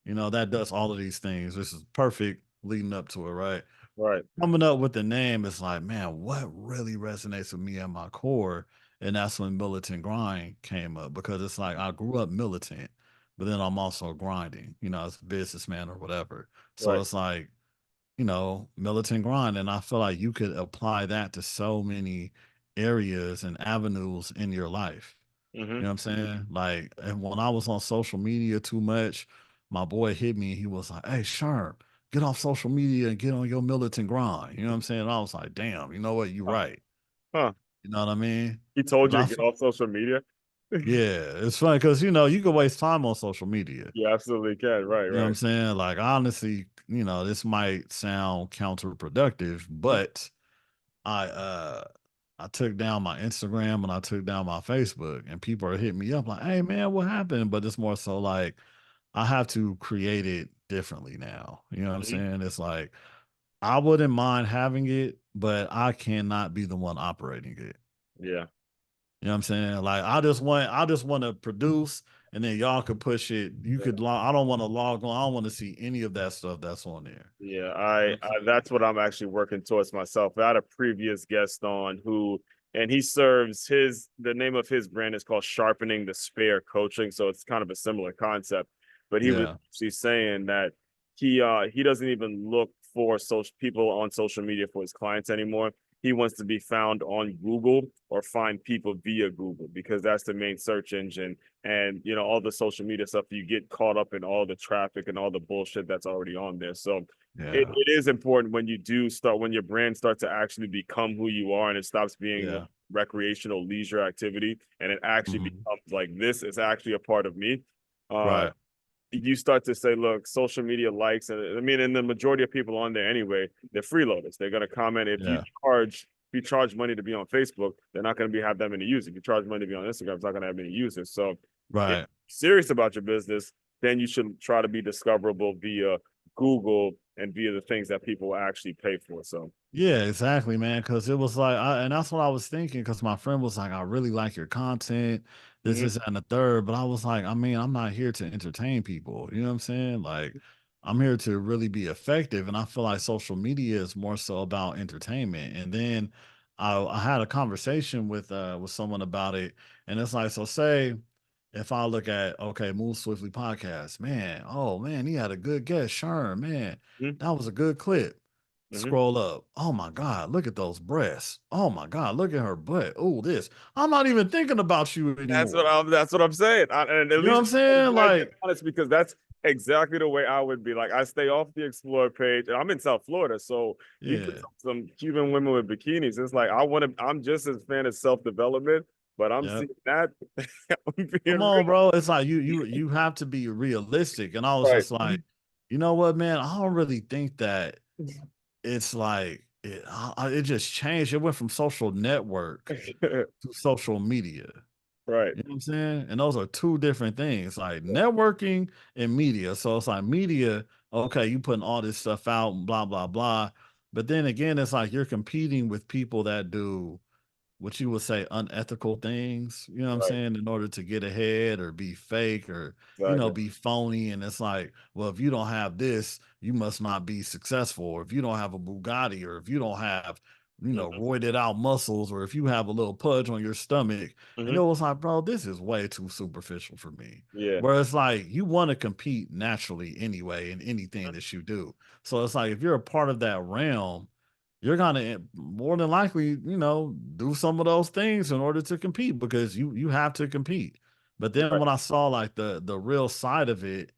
That does all of these things. This is perfect leading up to it, right? Right. Coming up with the name is like, man, what really resonates with me at my core? And that's when militant grind came up because it's like I grew up militant, but then I'm also grinding, as a businessman or whatever. So Right. it's like, militant grind. And I feel like you could apply that to so many areas and avenues in your life. You Hmm. know what I'm saying? Like, and when I was on social media too much, my boy hit me. He was like, "Hey, Sherm, get off social media and get on your militant grind." You know what I'm saying? And I was like, "Damn, you know what? You're right." Huh. You know what I mean? He told But you I, to get off social media? yeah, it's funny because you can waste time on social media. You absolutely can. Right. You know what I'm Right. saying? Like, honestly, this might sound counterproductive, but I I took down my Instagram and I took down my Facebook, and people are hitting me up like, "Hey man, what happened?" But it's more so like I have to create it differently now. You know what I'm Hmm. saying? It's like I wouldn't mind having it, but I cannot be the one operating it. Yeah. You know what I'm saying? Like I just want to produce and then y'all could push it. You Yeah. could log, I don't want to log on. I don't want to see any of that stuff that's on there. Yeah, You know what I'm saying? that's what I'm actually working towards myself. I had a previous guest on who, and he serves the name of his brand is called Sharpening the Spare Coaching. So it's kind of a similar concept. But he was Yeah. actually saying that he doesn't even look for social people on social media for his clients anymore. He wants to be found on Google or find people via Google because that's the main search engine. And all the social media stuff, you get caught up in all the traffic and all the bullshit that's already on there. So Yeah. it is important when you do start when your brand starts to actually become who you are and it stops being Yeah. recreational leisure activity and it actually Mhm. becomes like this is actually a part of me. uh Right. you start to say, look, social media likes, and I mean, and the majority of people on there anyway, they're freeloaders. They're gonna comment. Yeah. If you charge money to be on Facebook, they're not gonna have that many users. If you charge money to be on Instagram, it's not gonna have many users. So if you're Right. serious about your business, then you should try to be discoverable via Google and via the things that people actually pay for. So, Yeah, exactly, man. Because it was like, and that's what I was thinking. Because my friend was like, "I really like your content, this, mhm, this, and the third." But I was like, I mean, I'm not here to entertain people. You know what I'm saying? Like, I'm here to really be effective, and I feel like social media is more so about entertainment. And then I had a conversation with someone about it, and it's like, so say if I look at okay, Move Swiftly podcast, man, oh man, he had a good guest, Sherm, man, mhm, that was a good clip. mhm. Scroll up. Oh my God, look at those breasts. Oh my God, look at her butt. Oh, this. I'm not even thinking about you anymore. That's what I'm saying. And at You know what least I'm saying? I'm glad you're Like, honest because that's exactly the way I would be. Like I stay off the Explore page, and I'm in South Florida, so you get yeah, some Cuban women with bikinis. It's like I want to. I'm just as fan of self development, but I'm yeah. seeing that. I'm being Come on, real. bro. It's like you have to be realistic. And I was Right. just like, you know what, man? I don't really think that it's like it just changed. It went from social network to social media. Right. You know what I'm saying? And those are two different things, like networking and media. So it's like media, okay, you putting all this stuff out and blah, blah, blah. But then again, it's like you're competing with people that do what you would say unethical things, you know what I'm Right. saying, in order to get ahead or be fake or, Exactly. be phony. And it's like, well, if you don't have this, you must not be successful. Or if you don't have a Bugatti, or if you don't have, Hmm. roided out muscles, or if you have a little pudge on your stomach. And it Hmm. was like, bro, this is way too superficial for me. Yeah. Where it's like you want to compete naturally anyway in anything that you do. So it's like if you're a part of that realm, you're gonna more than likely, do some of those things in order to compete because you have to compete. But then Right. when I saw like the real side of it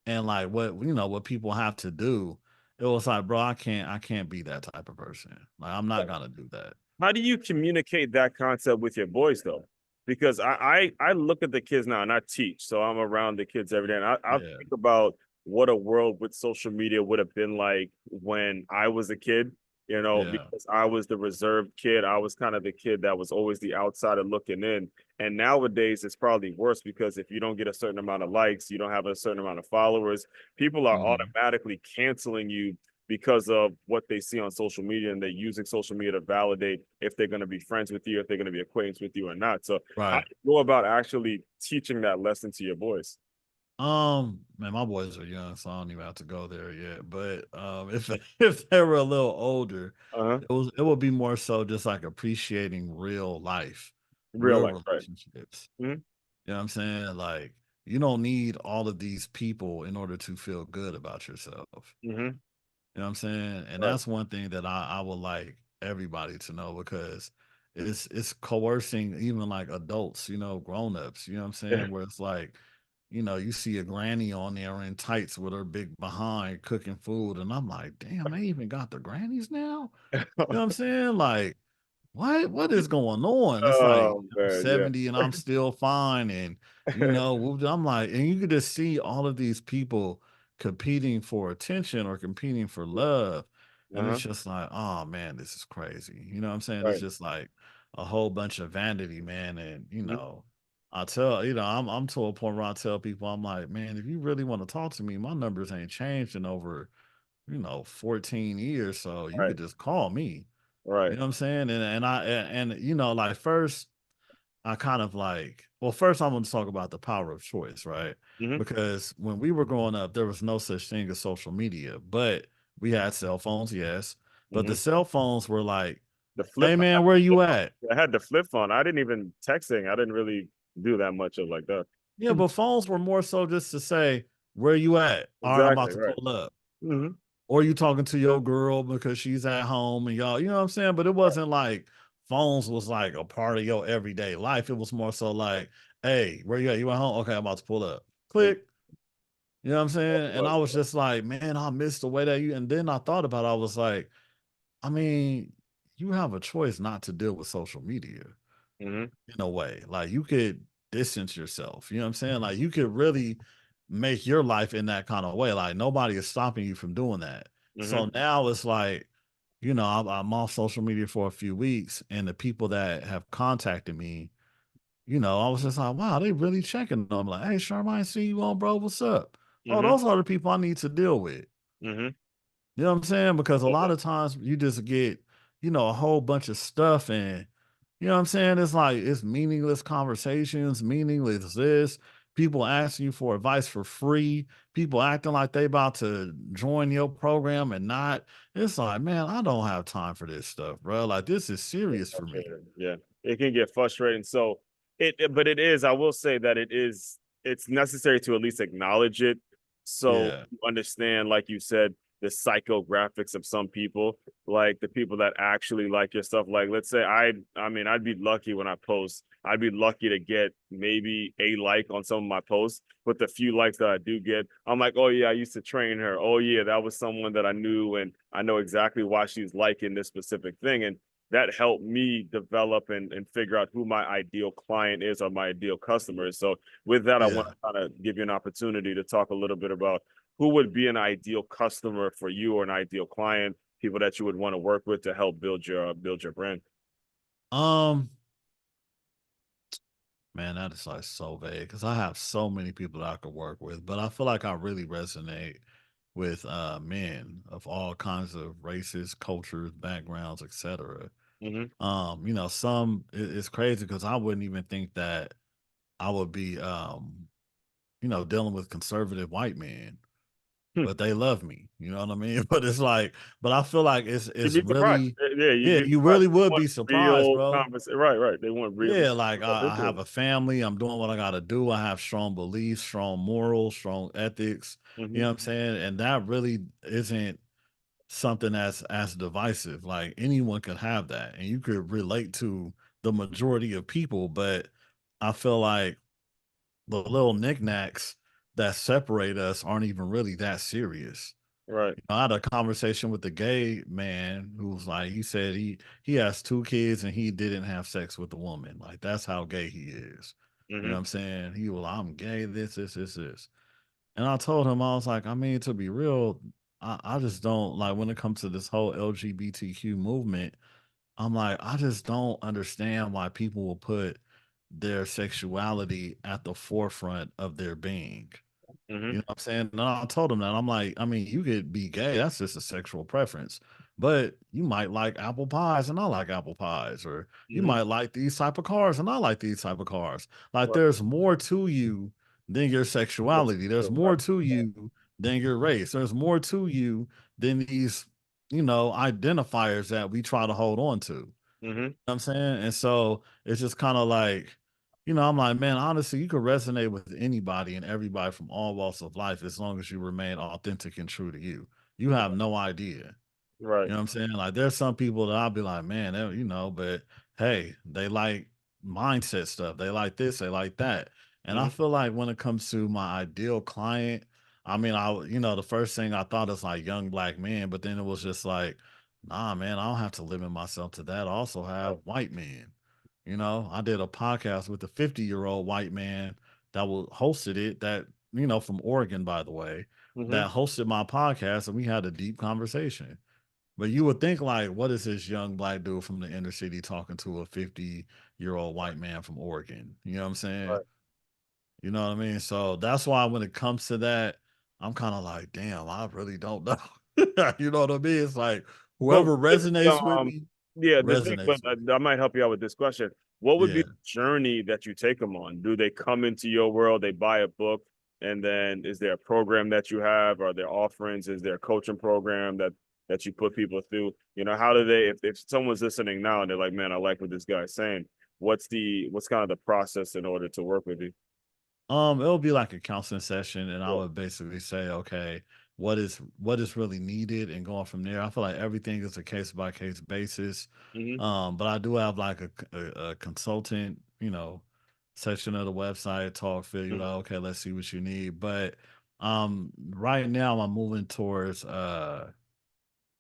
and like what people have to do, it was like, bro, I can't be that type of person. Like I'm not gonna do that. How do you communicate that concept with your boys though? Because I look at the kids now and I teach, so I'm around the kids every day, and I Yeah, think about what a world with social media would have been like when I was a kid. yeah, Because I was the reserved kid, I was kind of the kid that was always the outsider looking in. And nowadays, it's probably worse because if you don't get a certain amount of likes, you don't have a certain amount of followers, people are mhm, automatically canceling you because of what they see on social media, and they're using social media to validate if they're going to be friends with you, if they're going to be acquainted with you or not. So how do right. you go about actually teaching that lesson to your boys? Man, my boys are young, so I don't even have to go there yet. But if if they were a little older, Uh-huh. it would be more so just like appreciating real life, Real real life, right? relationships. Mm-hmm. You know what I'm saying? Like you don't need all of these people in order to feel good about yourself. Mm-hmm. You know what I'm saying? And Right. that's one thing that I would like everybody to know because it's coercing even like adults, grown-ups, you know what I'm Yeah. saying? Where it's like, you see a granny on there in tights with her big behind cooking food, and I'm like, damn, they even got the grannies now? You know what I'm saying? Like what is going on? It's like Oh I'm man, yeah. 70 and I'm still fine. And I'm like, and you could just see all of these people competing for attention or competing for love. And it's Uh-huh. just like, oh man, this is crazy. You know what I'm saying? It's Right. just like a whole bunch of vanity, man. And Mm-hmm. I tell, I'm to a point where I tell people, I'm like, man, if you really want to talk to me, my numbers ain't changed in over, 14 years. So you Right. could just call me. You Right. know what I'm saying? And like first I kind of like well, first I'm gonna talk about the power of choice, right? Mm-hmm. Because when we were growing up, there was no such thing as social media, but we had cell phones, yes. But the Mm-hmm. cell phones were like, The flip hey man, where you at? I had the flip phone. I didn't even texting. I didn't really do that much of like that. Yeah, but phones were more so just to say, where you at? All right, I'm about Exactly. to Right. pull up. Mm-hmm. Or you talking to your girl because she's at home and y'all, you know what I'm saying? But it wasn't like phones was like a part of your everyday life. It was more so like, hey, where you at? You at home? Okay, I'm about to pull up. It Click. You know what I'm saying? And I was. was just like, man, I missed the way that you. And then I thought about it. I was like, I mean, you have a choice not to deal with social media Mm-hmm. in a way. Like you could distance yourself. You know what I'm saying? Like you could really make your life in that kind of way. Like nobody is stopping you from doing that. Mm-hmm. So now it's like, I'm off social media for a few weeks, and the people that have contacted me, I was just like, wow, they really checking on me. Like, hey, Sherman, I see you on, bro. What's up? Oh, Mhm. those are the people I need to deal with. Mhm. You know what I'm saying? Because a Yeah. lot of times you just get, a whole bunch of stuff and you know what I'm saying? It's like it's meaningless conversations, meaningless this, people asking you for advice for free, people acting like they about to join your program and not. It's like, man, I don't have time for this stuff, bro. Like this is Get serious for me. frustrating. Yeah, it can get frustrating. So but it is. I will say that it is. It's necessary to at least acknowledge it, so Yeah. you understand, like you said, the psychographics of some people, like the people that actually like your stuff. Like, let's say I mean, I'd be lucky when I post. I'd be lucky to get maybe a like on some of my posts, but the few likes that I do get, I'm like, oh yeah, I used to train her. Oh yeah, that was someone that I knew, and I know exactly why she's liking this specific thing. And that helped me develop and figure out who my ideal client is or my ideal customer is. So with that, I want Yeah. to kind of give you an opportunity to talk a little bit about who would be an ideal customer for you or an ideal client, people that you would want to work with to help build your brand. Um, Man, that is like so vague because I have so many people that I could work with, but I feel like I really resonate with men of all kinds of races, cultures, backgrounds, etc. Mm-hmm. Some it's crazy because I wouldn't even think that I would be dealing with conservative white men, Hmm. but they love me. You know what I mean? But it's like, but I feel like You'd it's be surprised. really, Yeah, you'd yeah, be you surprised. really They would want be surprised, real bro. conversation. Right, right. They want real Yeah, like I individuals. have a family. I'm doing what I got to do. I have strong beliefs, strong morals, strong ethics. You Mm-hmm. know what I'm saying? And that really isn't something that's as divisive. Like anyone could have that, and you could relate to the majority of people. But I feel like the little knickknacks that separate us aren't even really that serious. Right. I had a conversation with a gay man who was like, he said he has 2 kids and he didn't have sex with a woman. Like that's how gay he is. You know what Mm-hmm. I'm saying? He was, I'm gay, this. And I told him, I was like, I mean, to be real, I just don't like when it comes to this whole LGBTQ movement, I'm like, I just don't understand why people will put their sexuality at the forefront of their being. You Mm-hmm. know what I'm saying? No, I told him that. I'm like, I mean, you could be gay. That's just a sexual preference. But you might like apple pies and I like apple pies. Or you Mm-hmm. might like these type of cars and I like these type of cars. Like Right. there's more to you than your sexuality. There's more to you than your race. There's more to you than these, identifiers that we try to hold on to. Mm-hmm. I'm saying? And so it's just kind of like, I'm like, man, honestly, you could resonate with anybody and everybody from all walks of life as long as you remain authentic and true to you. You have no idea. You Right. know what I'm saying? Like there's some people that I'll be like, man, but hey, they like mindset stuff. They like this, they like that. And I Mm-hmm. feel like when it comes to my ideal client, I mean, the first thing I thought is like young black men, but then it was just like, nah, man, I don't have to limit myself to that. I also have Right. white men. I did a podcast with a 50-year-old white man that hosted it that, from Oregon, by the way, Mm-hmm. that hosted my podcast and we had a deep conversation. But you would think like, what is this young black dude from the inner city talking to a 50-year-old white man from Oregon? You know what I'm saying? Right. You know what I mean? So that's why when it comes to that, I'm kind of like, damn, I really don't know. You know what I mean? It's like Well, whoever what would resonates with me, yeah, the thing, but resonates with me. I might help you out with this question. What would be Yeah. the journey that you take them on? Do they come into your world, they buy a book, and then is there a program that you have? Are there offerings? Is there a coaching program that you put people through? How do they if someone's listening now and they're like, man, I like what this guy's saying, what's kind of the process in order to work with you? It'll be like a counseling session, and I Yeah. would basically say, okay, what is really needed, and going from there. I feel like everything is a case by case basis. Mm-hmm. But I do have like a consultant, section of the website, talk, figure out, okay, let's see what you need. But right now I'm moving towards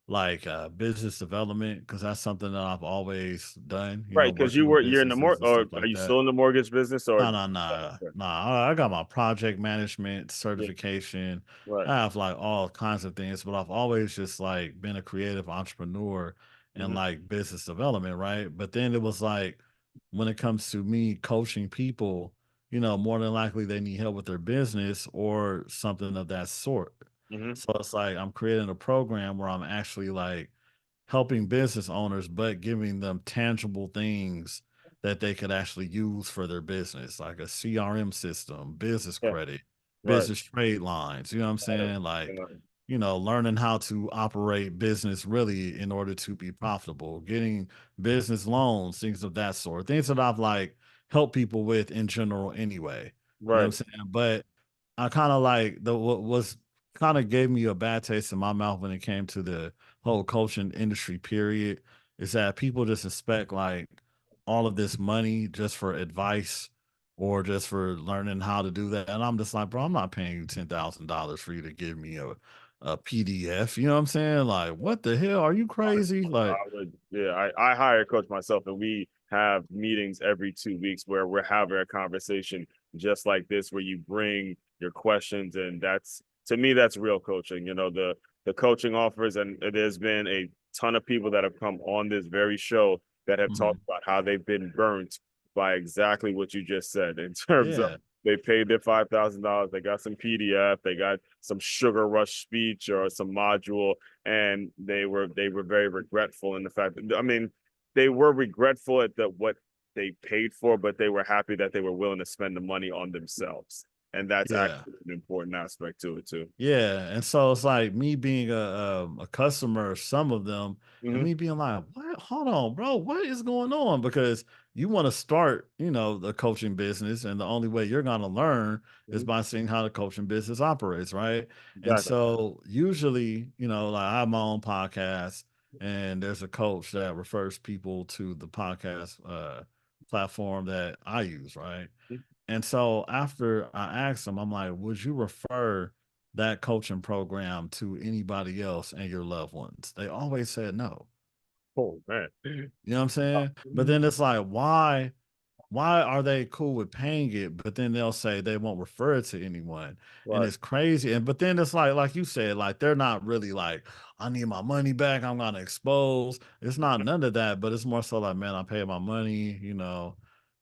like business development because that's something that I've always done, Right, because working with you're in the more, businesses and or stuff are like you that. still in the mortgage business or? No, no, no, no. I got my project management Yeah, certification. right. I have like all kinds of things, but I've always just like been a creative entrepreneur and Mm-hmm. like business development, right? But then it was like when it comes to me coaching people, more than likely they need help with their business or something of that sort. Hmm. So it's like I'm creating a program where I'm actually like helping business owners, but giving them tangible things that they could actually use for their business, like a CRM system, business Yeah. credit, Right. business trade lines. You know what I'm Right. saying? You Like, know, learning how to operate business really in order to be profitable, getting business loans, things of that sort, things that I've like helped people with in general anyway. You know what I'm right. saying? But I kind of like what was kind of gave me a bad taste in my mouth when it came to the whole coaching industry period is that people just expect like all of this money just for advice or just for learning how to do that. And I'm just like, bro, I'm not paying you $10,000 for you to give me a PDF. You know what I'm saying? Like, what the hell? Are you crazy? Like, I hire a coach myself, and we have meetings every 2 weeks where we're having a conversation just like this, where you bring your questions, and that's to me that's real coaching. The coaching offers, and there's been a ton of people that have come on this very show that have mhm, talked about how they've been burnt by exactly what you just said in terms of yeah, they paid their $5,000, they got some PDF, they got some sugar rush speech or some module, and they were very regretful in the fact that, I mean, they were regretful at what they paid for, but they were happy that they were willing to spend the money on themselves, and that's yeah. actually an important aspect to it too. Yeah, and so it's like me being a customer of some of them, and Hmm. me being like, "What? Hold on, bro, what is going on?" Because you want to start, the coaching business, and the only way you're going to learn is Hmm. by seeing how the coaching business operates, right? And Exactly. so usually, like I have my own podcast, and there's a coach that refers people to the podcast platform that I use, right? And so after I asked them, I'm like, would you refer that coaching program to anybody else and your loved ones? They always said no. Oh man. You know what I'm saying? But then it's like, why are they cool with paying it, but then they'll say they won't refer it to anyone? And Right. it's crazy. And but then it's like you said, like they're not really like, I need my money back. I'm gonna expose. It's not none of that, but it's more so like, man, I paid my money,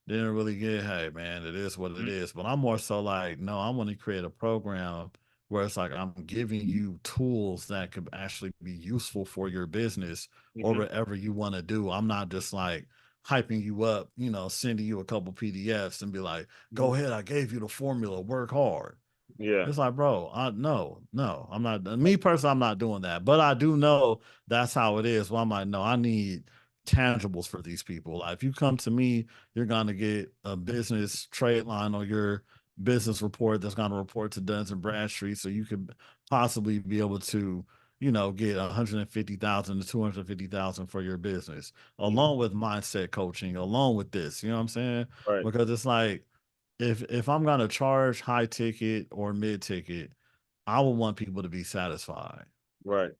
didn't really get, hey man, it is what it is. But I'm more so like, no, I want to create a program where it's like I'm giving you tools that could actually be useful for your business or Hmm. whatever you want to do. I'm not just like hyping you up, sending you a couple PDFs and be like, go ahead, I gave you the formula, work hard. Yeah. It's like, bro, no, I'm not. Me personally, I'm not doing that. But I do know that's how it is. Well, I'm like, no, I need tangibles for these people. Like, if you come to me, you're gonna get a business trade line or your business report that's gonna report to Duns and Bradstreet, so you could possibly be able to, get 150,000 to 250,000 for your business, Mhm. along with mindset coaching, along with this. You know what I'm saying? Right. Because it's like if I'm gonna charge high ticket or mid ticket, I would want people to be satisfied, Right.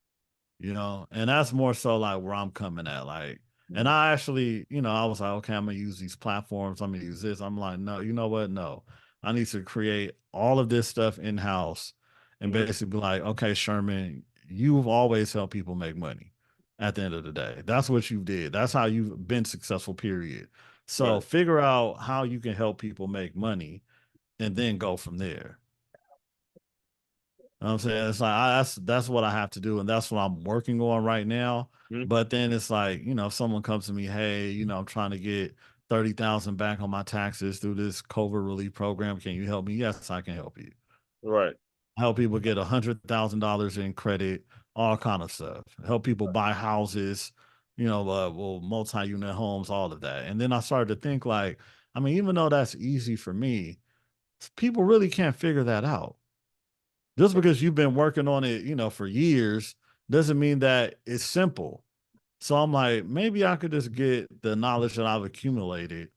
and that's more so like where I'm coming at. Like, and Mhm. I actually, I was like, okay, I'm gonna use these platforms, I'm gonna use this. I'm like, no, you know what? No, I need to create all of this stuff in house and Mhm. basically be like, okay, Sherman, you've always helped people make money at the end of the day. That's what you did. That's how you've been successful, period. So Right. figure out how you can help people make money and then go from there. You know what I'm saying? It's like that's what I have to do, and that's what I'm working on right now. Mhm. But then it's like, if someone comes to me, hey, I'm trying to get 30,000 back on my taxes through this COVID relief program. Can you help me? Yes, I can help you. Right. Help people get $100,000 in credit, all kind of stuff. Help people buy houses, well, multi-unit homes, all of that. And then I started to think like, I mean, even though that's easy for me, people really can't figure that out. Just because you've been working on it, for years doesn't mean that it's simple. So I'm like, maybe I could just get the knowledge that I've accumulated,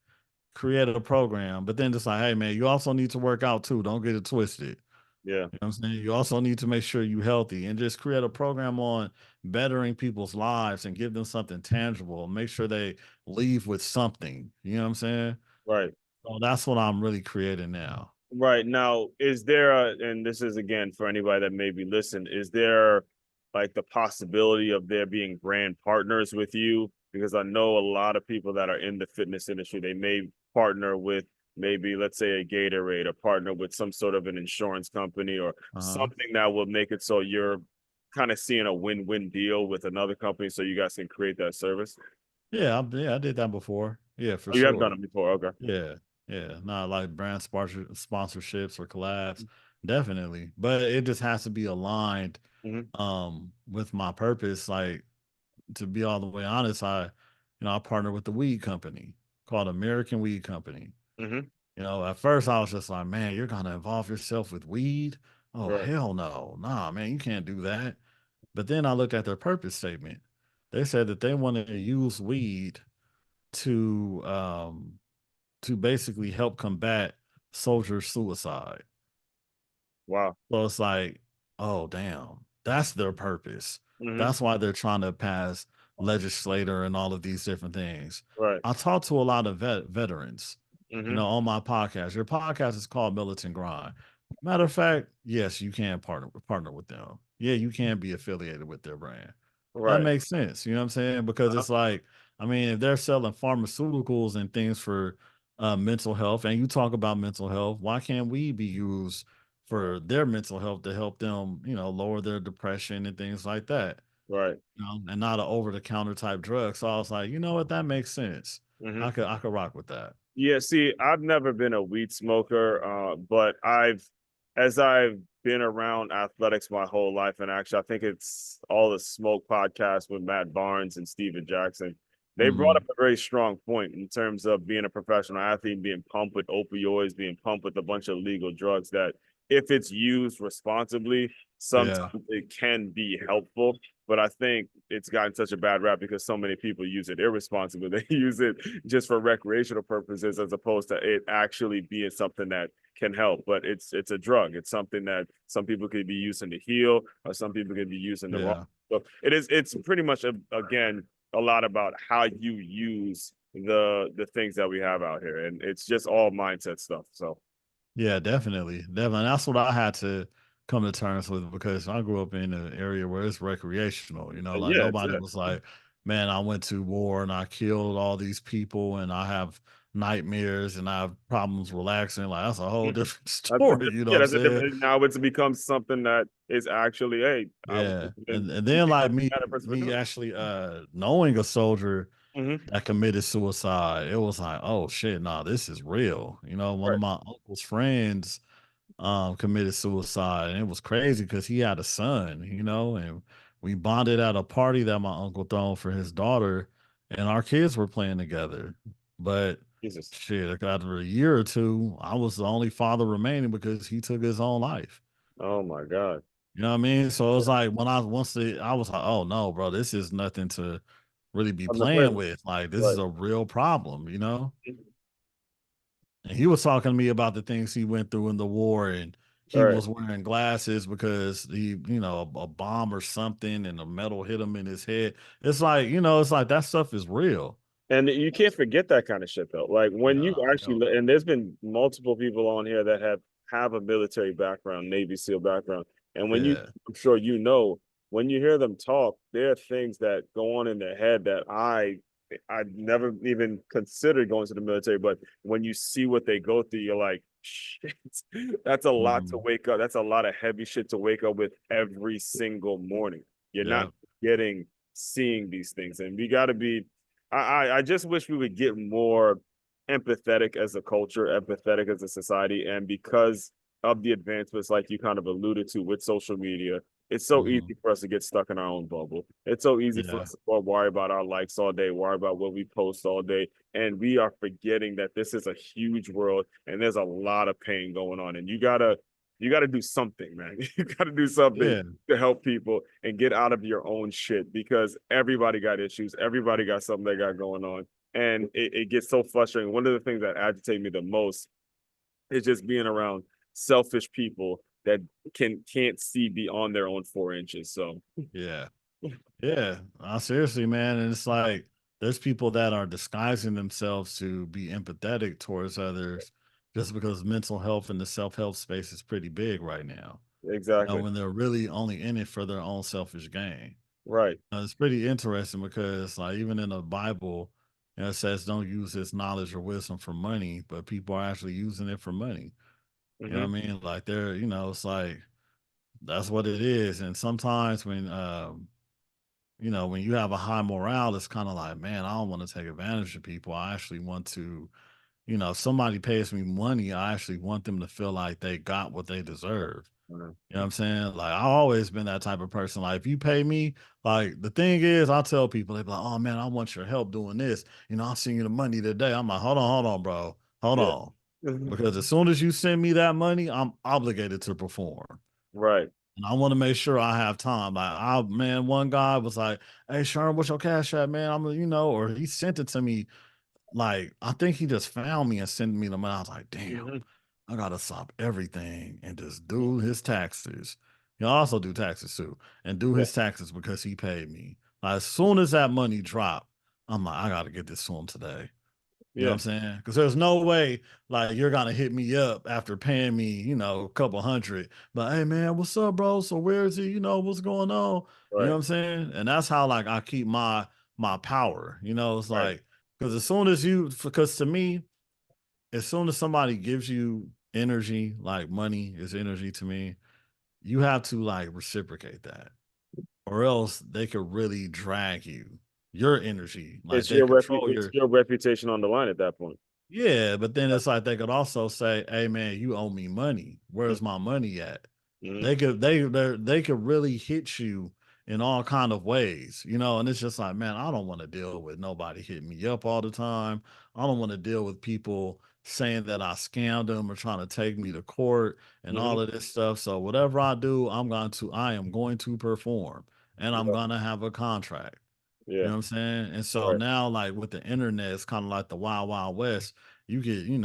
create a program, but then just like, hey man, you also need to work out too. Don't get it twisted. Yeah. You know what I'm saying? You also need to make sure you're healthy and just create a program on bettering people's lives and give them something tangible. Make sure they leave with something. You know what I'm saying? Right. So that's what I'm really creating now. Right. Now, is there and this is again for anybody that maybe listen, is there like the possibility of there being brand partners with you? because I know a lot of people that are in the fitness industry, they may partner with maybe, let's say, a Gatorade, or partner with some sort of an insurance company or Uh-huh. something that will make it so you're kind of seeing a win-win deal with another company so you guys can create that service. Yeah, I did that before. Yeah, for Oh, you have done sure. it before. Okay. Yeah, yeah, not like brand sponsorships or collabs, definitely. But it just has to be aligned Hmm. with my purpose. Like, to be all the way honest, I partner with the weed company called American Weed Company. Hmm. At first I was just like, man, you're gonna involve yourself with weed? Oh, Right. hell no. Nah, man, you can't do that. But then I looked at their purpose statement. They said that they wanted to use weed to to basically help combat soldier suicide. Wow. So it's like, oh damn, that's their purpose. Hmm. That's why they're trying to pass legislator and all of these different things. Right. I talk to a lot of veterans, Hmm. on my podcast. Your podcast is called Militant Grind. Matter of fact, yes, you can partner with them. Yeah, you can be affiliated with their brand. That Right. makes sense. You know what I'm saying? Because Uh-huh. it's like, I mean, if they're selling pharmaceuticals and things for mental health, and you talk about mental health, why can't we be used for their mental health to help them, lower their depression and things like that, Right. and not an over the counter type drug. So I was like, you know what, that makes sense. Hmm. I could rock with that. Yeah, see, I've never been a weed smoker, but as I've been around athletics my whole life, and actually, I think it's all the Smoke podcast with Matt Barnes and Steven Jackson. They brought up Hmm. a very strong point in terms of being a professional athlete, being pumped with opioids, being pumped with a bunch of legal drugs that, if it's used responsibly, Yeah. sometimes it can be helpful. But I think it's gotten such a bad rap because so many people use it irresponsibly. They use it just for recreational purposes as opposed to it actually being something that can help. But it's a drug. It's something that some people could be using to heal, or some people could be using the wrong. Yeah. So it's pretty much again a lot about how you use the things that we have out here, and it's just all mindset stuff. So Yeah, definitely. Definitely. That's what I had to come to terms with because I grew up in an area where it's recreational, like yeah, it's nobody it. was like, man, I went to war and I killed all these people and I have nightmares and I have problems relaxing. Like, that's a whole Mhm. different That's a story, you know what I'm that's a saying? different. Now it's become something that is actually, hey, I was Yeah. in And then like me that person for me doing actually knowing a soldier it. Hmm. that committed suicide, it was like, oh shit, nah, this is real. One of Right. my uncle's friends committed suicide. And it was crazy because he had a son, and we bonded at a party that my uncle thrown for his daughter, and our kids were playing together. But Jesus. shit, after a year or two, I was the only father remaining because he took his own life. Oh my God. You know what I mean? So it was like when I was like, oh no, bro, this is nothing to really be On the play playing with. with. Like, this is Right. a real problem. And he was talking to me about the things he went through in the war, and he Right. was wearing glasses because a bomb or something and a metal hit him in his head. It's like that stuff is real. And you can't forget that kind of shit though. Like when you Yeah, actually, hell no. and there's been multiple people on here that have a military background, Navy SEAL background, and Yeah, I'm sure when you hear them talk, there are things that go on in their head that I never even considered going to the military, but when you see what they go through, you're like, shit, that's a lot to mhm, wake up. That's a lot of heavy shit to wake up with every single morning. You're not yeah, getting seeing these things, and we got to be. I just wish we would get more empathetic as a culture, empathetic as a society, and because of the advancements, like you kind of alluded to with social media, it's so mhm, easy for us to get stuck in our own bubble. It's so easy for yeah, us to worry about our likes all day, worry about what we post all day, and we are forgetting that this is a huge world and there's a lot of pain going on, and you gotta do something, man. You gotta do something yeah, to help people and get out of your own shit because everybody got issues, everybody got something they got going on, and it gets so frustrating. One of the things that agitate me the most is just being around selfish people that can't see beyond their own 4 inches. So yeah, yeah. Seriously, man, and it's like there's people that are disguising themselves to be empathetic towards others just because mental health and the self help space is pretty big right now. exactly. When they're really only in it for their own selfish gain. Right. It's pretty interesting because, like, even in the Bible, it says don't use this knowledge or wisdom for money, but people are actually using it for money. You know Mm-hmm. what I mean? Like, they're, it's like that's what it is. And sometimes when, when you have a high morale, it's kind of like, man, I don't want to take advantage of people. I actually want to, if somebody pays me money, I actually want them to feel like they got what they deserve. You know what I'm saying? Like, I've always been that type of person. Like, if you pay me, like, the thing is, I tell people, they be like, oh man, I want your help doing this. I'll send you the money today. I'm like, hold on, bro. Hold Yeah. on. Because as soon as you send me that money, I'm obligated to perform. Right. And I want to make sure I have time. Like, man, one guy was like, hey, Sherman, what's your cash at, man? Or he sent it to me. Like, I think he just found me and sent me the money. I was like, damn, Mm-hmm. I gotta stop everything and just do his taxes. He also do taxes too, and do Yeah. his taxes because he paid me. Like, as soon as that money dropped, I'm like, I gotta get this to him today. You know what Yeah. I'm saying? Because there's no way like you're gonna hit me up after paying me, a couple hundred. But hey man, what's up, bro? So where is he? What's going on? You know Right. what I'm saying? And that's how like I keep my power. It's Right. like because as soon as because to me, as soon as somebody gives you energy, like money is energy to me, you have to like reciprocate that, or else they could really drag your energy, like they control It's your. your reputation on the line at that point. Yeah, but then it's like they could also say, "Hey, man, you owe me money. Where's my money at?" Mm-hmm. They could really hit you in all kind of ways, and it's just like, man, I don't want to deal with nobody hitting me up all the time. I don't want to deal with people saying that I scammed them or trying to take me to court and Mm-hmm. all of this stuff. So whatever I do, I am going to perform, and I'm Yeah. gonna have a contract. You Yeah. know what I'm saying? And so Right. now, like with the internet, it's kind of like the wild, wild west. You get, hey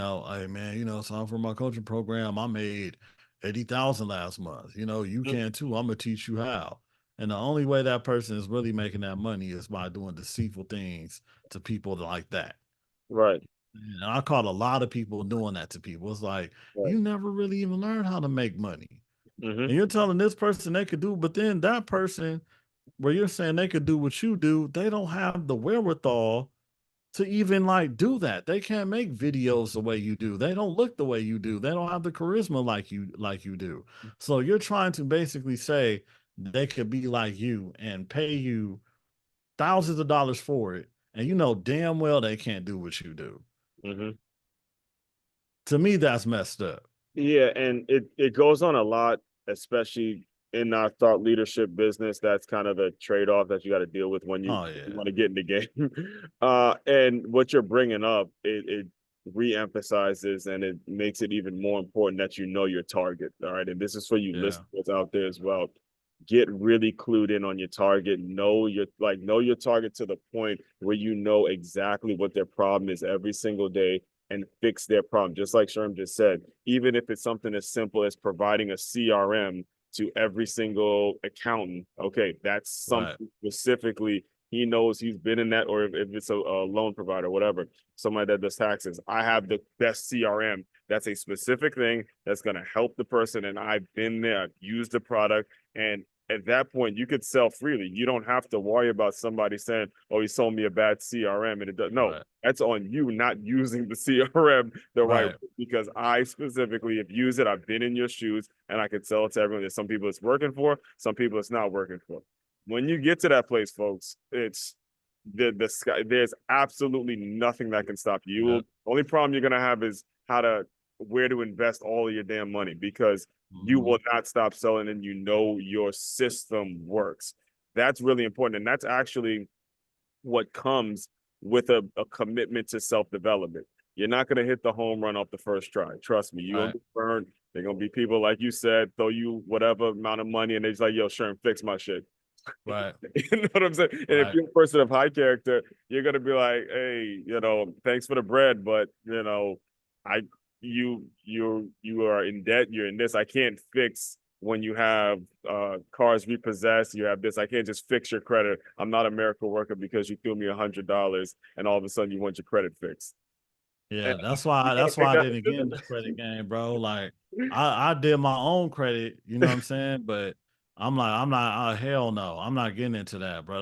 man, so for my coaching program, I made 80,000 last month. You Mhm. can too. I'm gonna teach you how. And the only way that person is really making that money is by doing deceitful things to people like that. Right. And I caught a lot of people doing that to people. It's like, Right. you never really even learned how to make money. Mm-hmm. And you're telling this person they could do, but then that person where you're saying they could do what you do, they don't have the wherewithal to even like do that. They can't make videos the way you do. They don't look the way you do. They don't have the charisma like you do. So you're trying to basically say they could be like you and pay you thousands of dollars for it. And you know damn well they can't do what you do. Mm-hmm. To me, that's messed up. Yeah, and it goes on a lot, especially in our thought leadership business. That's kind of the trade-off that you got to deal with when Oh you yeah. want to get in the game. And what you're bringing up, it re-emphasizes and it makes it even more important that you know your target. All right, and this is for you Yeah. listeners out there as well. Get really clued in on your target. Know your target to the point where you know exactly what their problem is every single day and fix their problem. Just like Sherm just said, even if it's something as simple as providing a CRM to every single accountant. Okay, that's Right. something specifically he knows he's been in that, or if it's a loan provider, whatever, somebody that does taxes. I have the best CRM. That's a specific thing that's going to help the person. And I've been there, I've used the product. And at that point, you could sell freely. You don't have to worry about somebody saying, oh, he sold me a bad CRM. And it does. No, Right. that's on you not using the CRM the right way, Right. because I specifically have used it. I've been in your shoes and I can sell it to everyone. There's some people it's working for, some people it's not working for. When you get to that place, folks, it's the sky. There's absolutely nothing that can stop you. Yeah. Only problem you're gonna have is where to invest all of your damn money, because you Hmm. will not stop selling and you know your system works. That's really important. And that's actually what comes with a commitment to self-development. You're not going to hit the home run off the first try. Trust me, you're going Right. to be burned. They're going to be people, like you said, throw you whatever amount of money and they're just like, yo, Sherm, fix my shit. Right. You know what I'm saying? And if Right. you're a person of high character, you're gonna be like, hey, thanks for the bread, but I you are in debt, you're in this. I can't fix when you have cars repossessed, you have this. I can't just fix your credit. I'm not a miracle worker because you threw me $100 and all of a sudden you want your credit fixed. And Yeah, that's you why gotta that's make why I that didn't get in decision. the credit game, bro. Like I did my own credit, you know what I'm saying? But I'm not, hell no, I'm not getting into that, bro.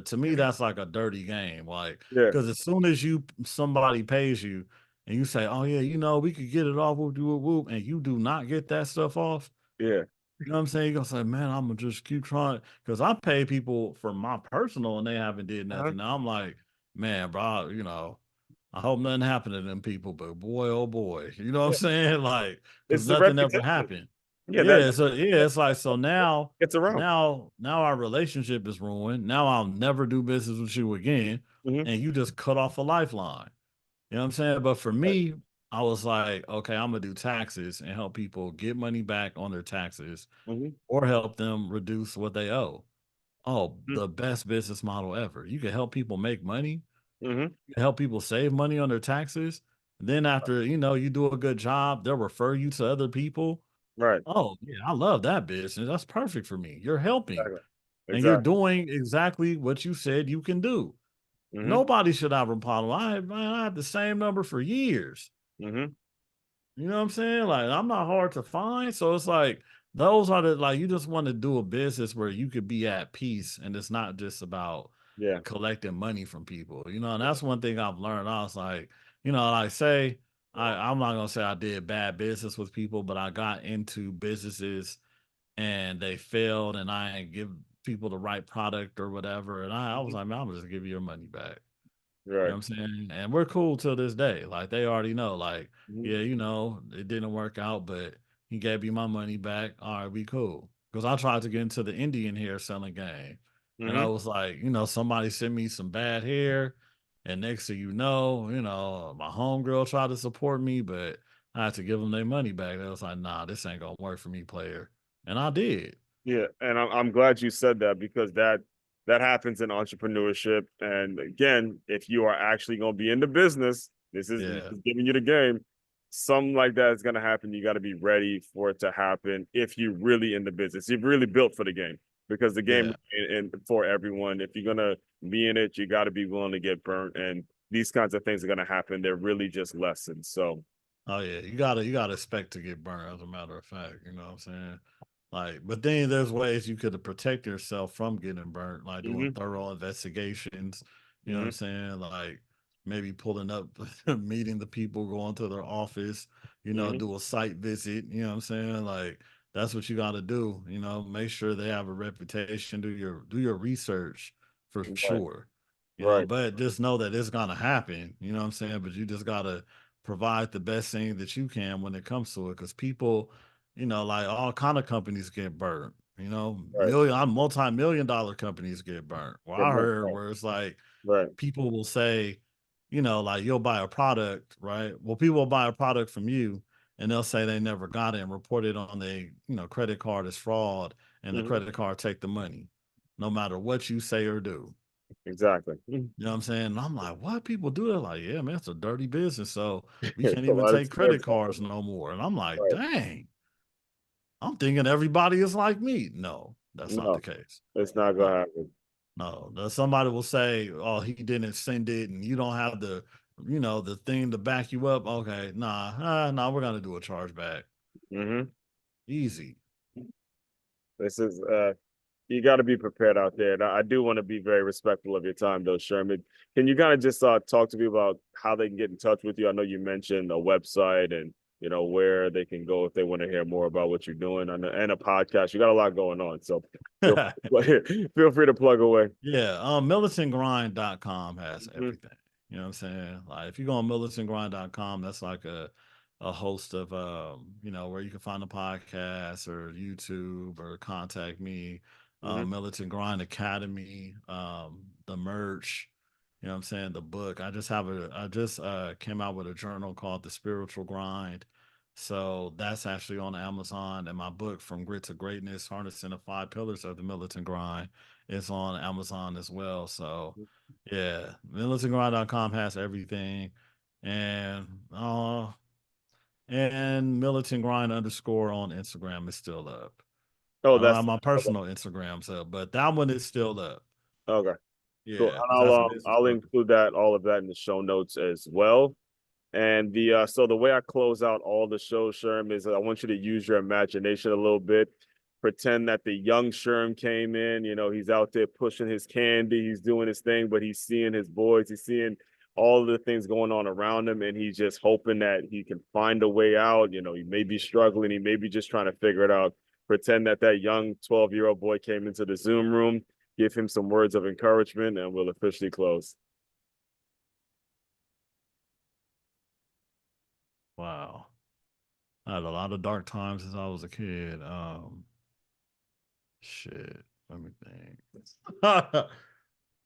To me, that's like a dirty game. Like, Yeah, because as soon as somebody pays you and you say, oh yeah, we could get it off, whoop, whoop, whoop, and you do not get that stuff off, yeah, you know what I'm saying? You're gonna say, man, I'm gonna just keep trying. Cause I pay people for my personal and they haven't did uh-huh. nothing. Now I'm like, man, bro, I hope nothing happened to them people, but boy, oh boy, you know what I'm Yeah. saying? Like, cause It's the nothing ever reputation. happened. Yeah, Yeah, so yeah, it's like so that now, gets around. now our relationship is ruined. Now I'll never do business with you again, Hmm. and you just cut off a lifeline. You know what I'm saying? But for Right. me, I was like, okay, I'm gonna do taxes and help people get money back on their taxes Hmm. or help them reduce what they owe. Oh, Hmm. the best business model ever. You can help people make money, Hmm. you can help people save money on their taxes. Then after, you do a good job, they'll refer you to other people. Right. Oh, yeah, I love that business. That's perfect for me. You're helping Exactly. and you're Exactly. doing exactly what you said you can do. Hmm. Nobody should have a problem. I had the same number for years. Hmm. You know what I'm saying? Like, I'm not hard to find. So it's like those are the like you just want to do a business where you could be at peace and it's not just about Yeah. collecting money from people. And that's one thing I've learned. I was like, like say I'm not gonna say I did bad business with people, but I got into businesses and they failed and I didn't give people the right product or whatever. And I was Mhm. like, man, I'm just give you your money back. You know Right. what I'm saying? And we're cool till this day. Like they already know, like, Hmm. yeah, it didn't work out, but he gave me my money back. All right, we cool. Because I tried to get into the Indian hair selling game. And I Hmm. was like, somebody sent me some bad hair. And next thing my homegirl tried to support me, but I had to give them their money back. They was like, nah, this ain't gonna work for me, player. And I did. Yeah, and I'm glad you said that because that happens in entrepreneurship. And again, if you are actually going to be in the business, this Yeah. is giving you the game. Something like that is going to happen. You got to be ready for it to happen if you're really in the business. You've really built for the game because the game Yeah. and for everyone. If you're gonna be in it, you got to be willing to get burnt. And these kinds of things are going to happen. They're really just lessons. So, Oh yeah. You gotta expect to get burned, as a matter of fact. You know what I'm saying? Like, but then there's ways you could protect yourself from getting burnt, like doing hmm. thorough investigations. You know what I'm Hmm. saying? Like maybe pulling up, meeting the people, going to their office, Hmm. do a site visit. You know what I'm saying? Like that's what you got to do. Make sure they have a reputation. Do your research for Right. sure. Right. But just know that it's gonna happen. You know what I'm saying? But you just gotta provide the best thing that you can when it comes to it, because people like all kind of companies get burnt. Right. Multi-million dollar companies get burnt. Well, Yeah, I right. heard where it's like Right. people will say, like you'll buy a product, right? Well, people will buy a product from you and they'll say they never got it and report it on the credit card as fraud, and the Hmm. credit card take the money, no matter what you say or do. Exactly. You know what I'm saying? And I'm like, what people do that? Like, yeah, man, it's a dirty business. So we can't It's a even lot of take credit scams cards happening. no more. And I'm like, Right. dang, I'm thinking everybody is like me. No, that's not the No, case. it's not No, gonna happen. no. Somebody will say, oh, he didn't send it and you don't have the thing to back you up. Okay, nah, we're gonna do a chargeback. Hmm. Easy. This is you got to be prepared out there. And I do want to be very respectful of your time, though, Sherman. Can you kind of just talk to me about how they can get in touch with you? I know you mentioned a website and where they can go if they want to hear more about what you're doing and a podcast. You got a lot going on, so feel feel free to plug away. Yeah, militantgrind.com has Mhm. everything. You know what I'm saying? Like if you go on militantgrind.com, that's like a host of where you can find the podcast or YouTube or contact me. Mhm. Militant Grind Academy, the merch, you know what I'm saying, the book. I just came out with a journal called The Spiritual Grind. So that's actually on Amazon, and my book From Grit to Greatness, Harnessing the Five Pillars of the Militant Grind, it's on Amazon as well. So yeah, militantgrind.com has everything. And militant grind underscore on Instagram is still up. Oh, I don't that's have my okay. personal Instagrams up, but that one is still up. Okay, cool. Yeah, And because that's a business I'll purpose. include all of that in the show notes as well. And the way I close out all the shows, Sherm, is I want you to use your imagination a little bit. pretend that the young Sherm came in. You know, he's out there pushing his candy, he's doing his thing, but he's seeing his boys, he's seeing all of the things going on around him, and he's just hoping that he can find a way out. You know, he may be struggling, he may be just trying to figure it out. Pretend that that young 12-year-old boy came into the Zoom room, give him some words of encouragement, and we'll officially close. Wow. I had a lot of dark times since I was a kid. Shit. Let me think.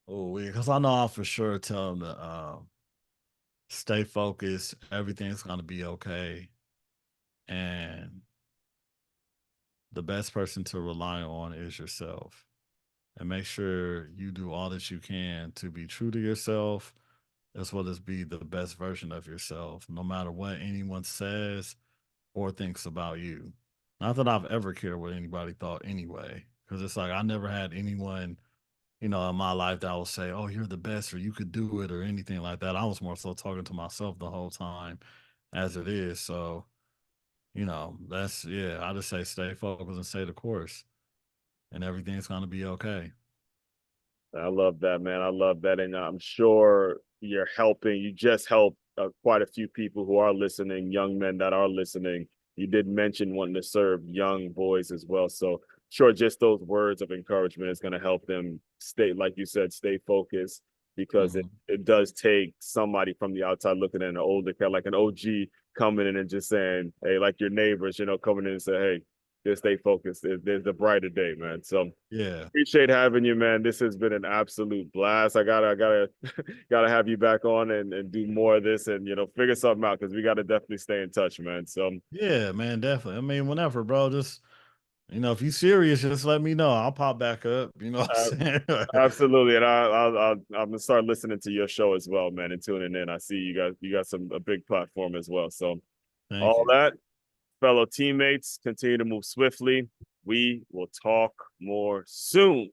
Oh, because I know I'll for sure tell them to stay focused. Everything's gonna be okay. And the best person to rely on is yourself. And make sure you do all that you can to be true to yourself as well as be the best version of yourself, no matter what anyone says or thinks about you. Not that I've ever cared what anybody thought anyway, because it's like I never had anyone, in my life that will say, "Oh, you're the best," or "You could do it," or anything like that. I was more so talking to myself the whole time, as it is. So, that's yeah. I just say stay focused and stay the course, and everything's gonna be okay. I love that, man. I love that. And I'm sure you're helping. You just helped quite a few people who are listening, young men that are listening. You did mention wanting to serve young boys as well. So, sure, just those words of encouragement is going to help them stay, like you said, stay focused because it, Mhm. it does take somebody from the outside looking at an older cat, like an OG coming in and just saying, hey, like your neighbors, coming in and say, hey, just stay focused. There's a brighter day, man. So, Yeah. appreciate having you, man. This has been an absolute blast. I gotta gotta have you back on and do more of this and figure something out because we gotta definitely stay in touch, man. So Yeah, man, definitely. I mean, whenever, bro, just if you serious, just let me know. I'll pop back up. You know what uh, I'm saying? absolutely, and I'm gonna start listening to your show as well, man, and tuning in. I see you got a big platform as well. So Thank all you. that, fellow teammates, continue to move swiftly. We will talk more soon.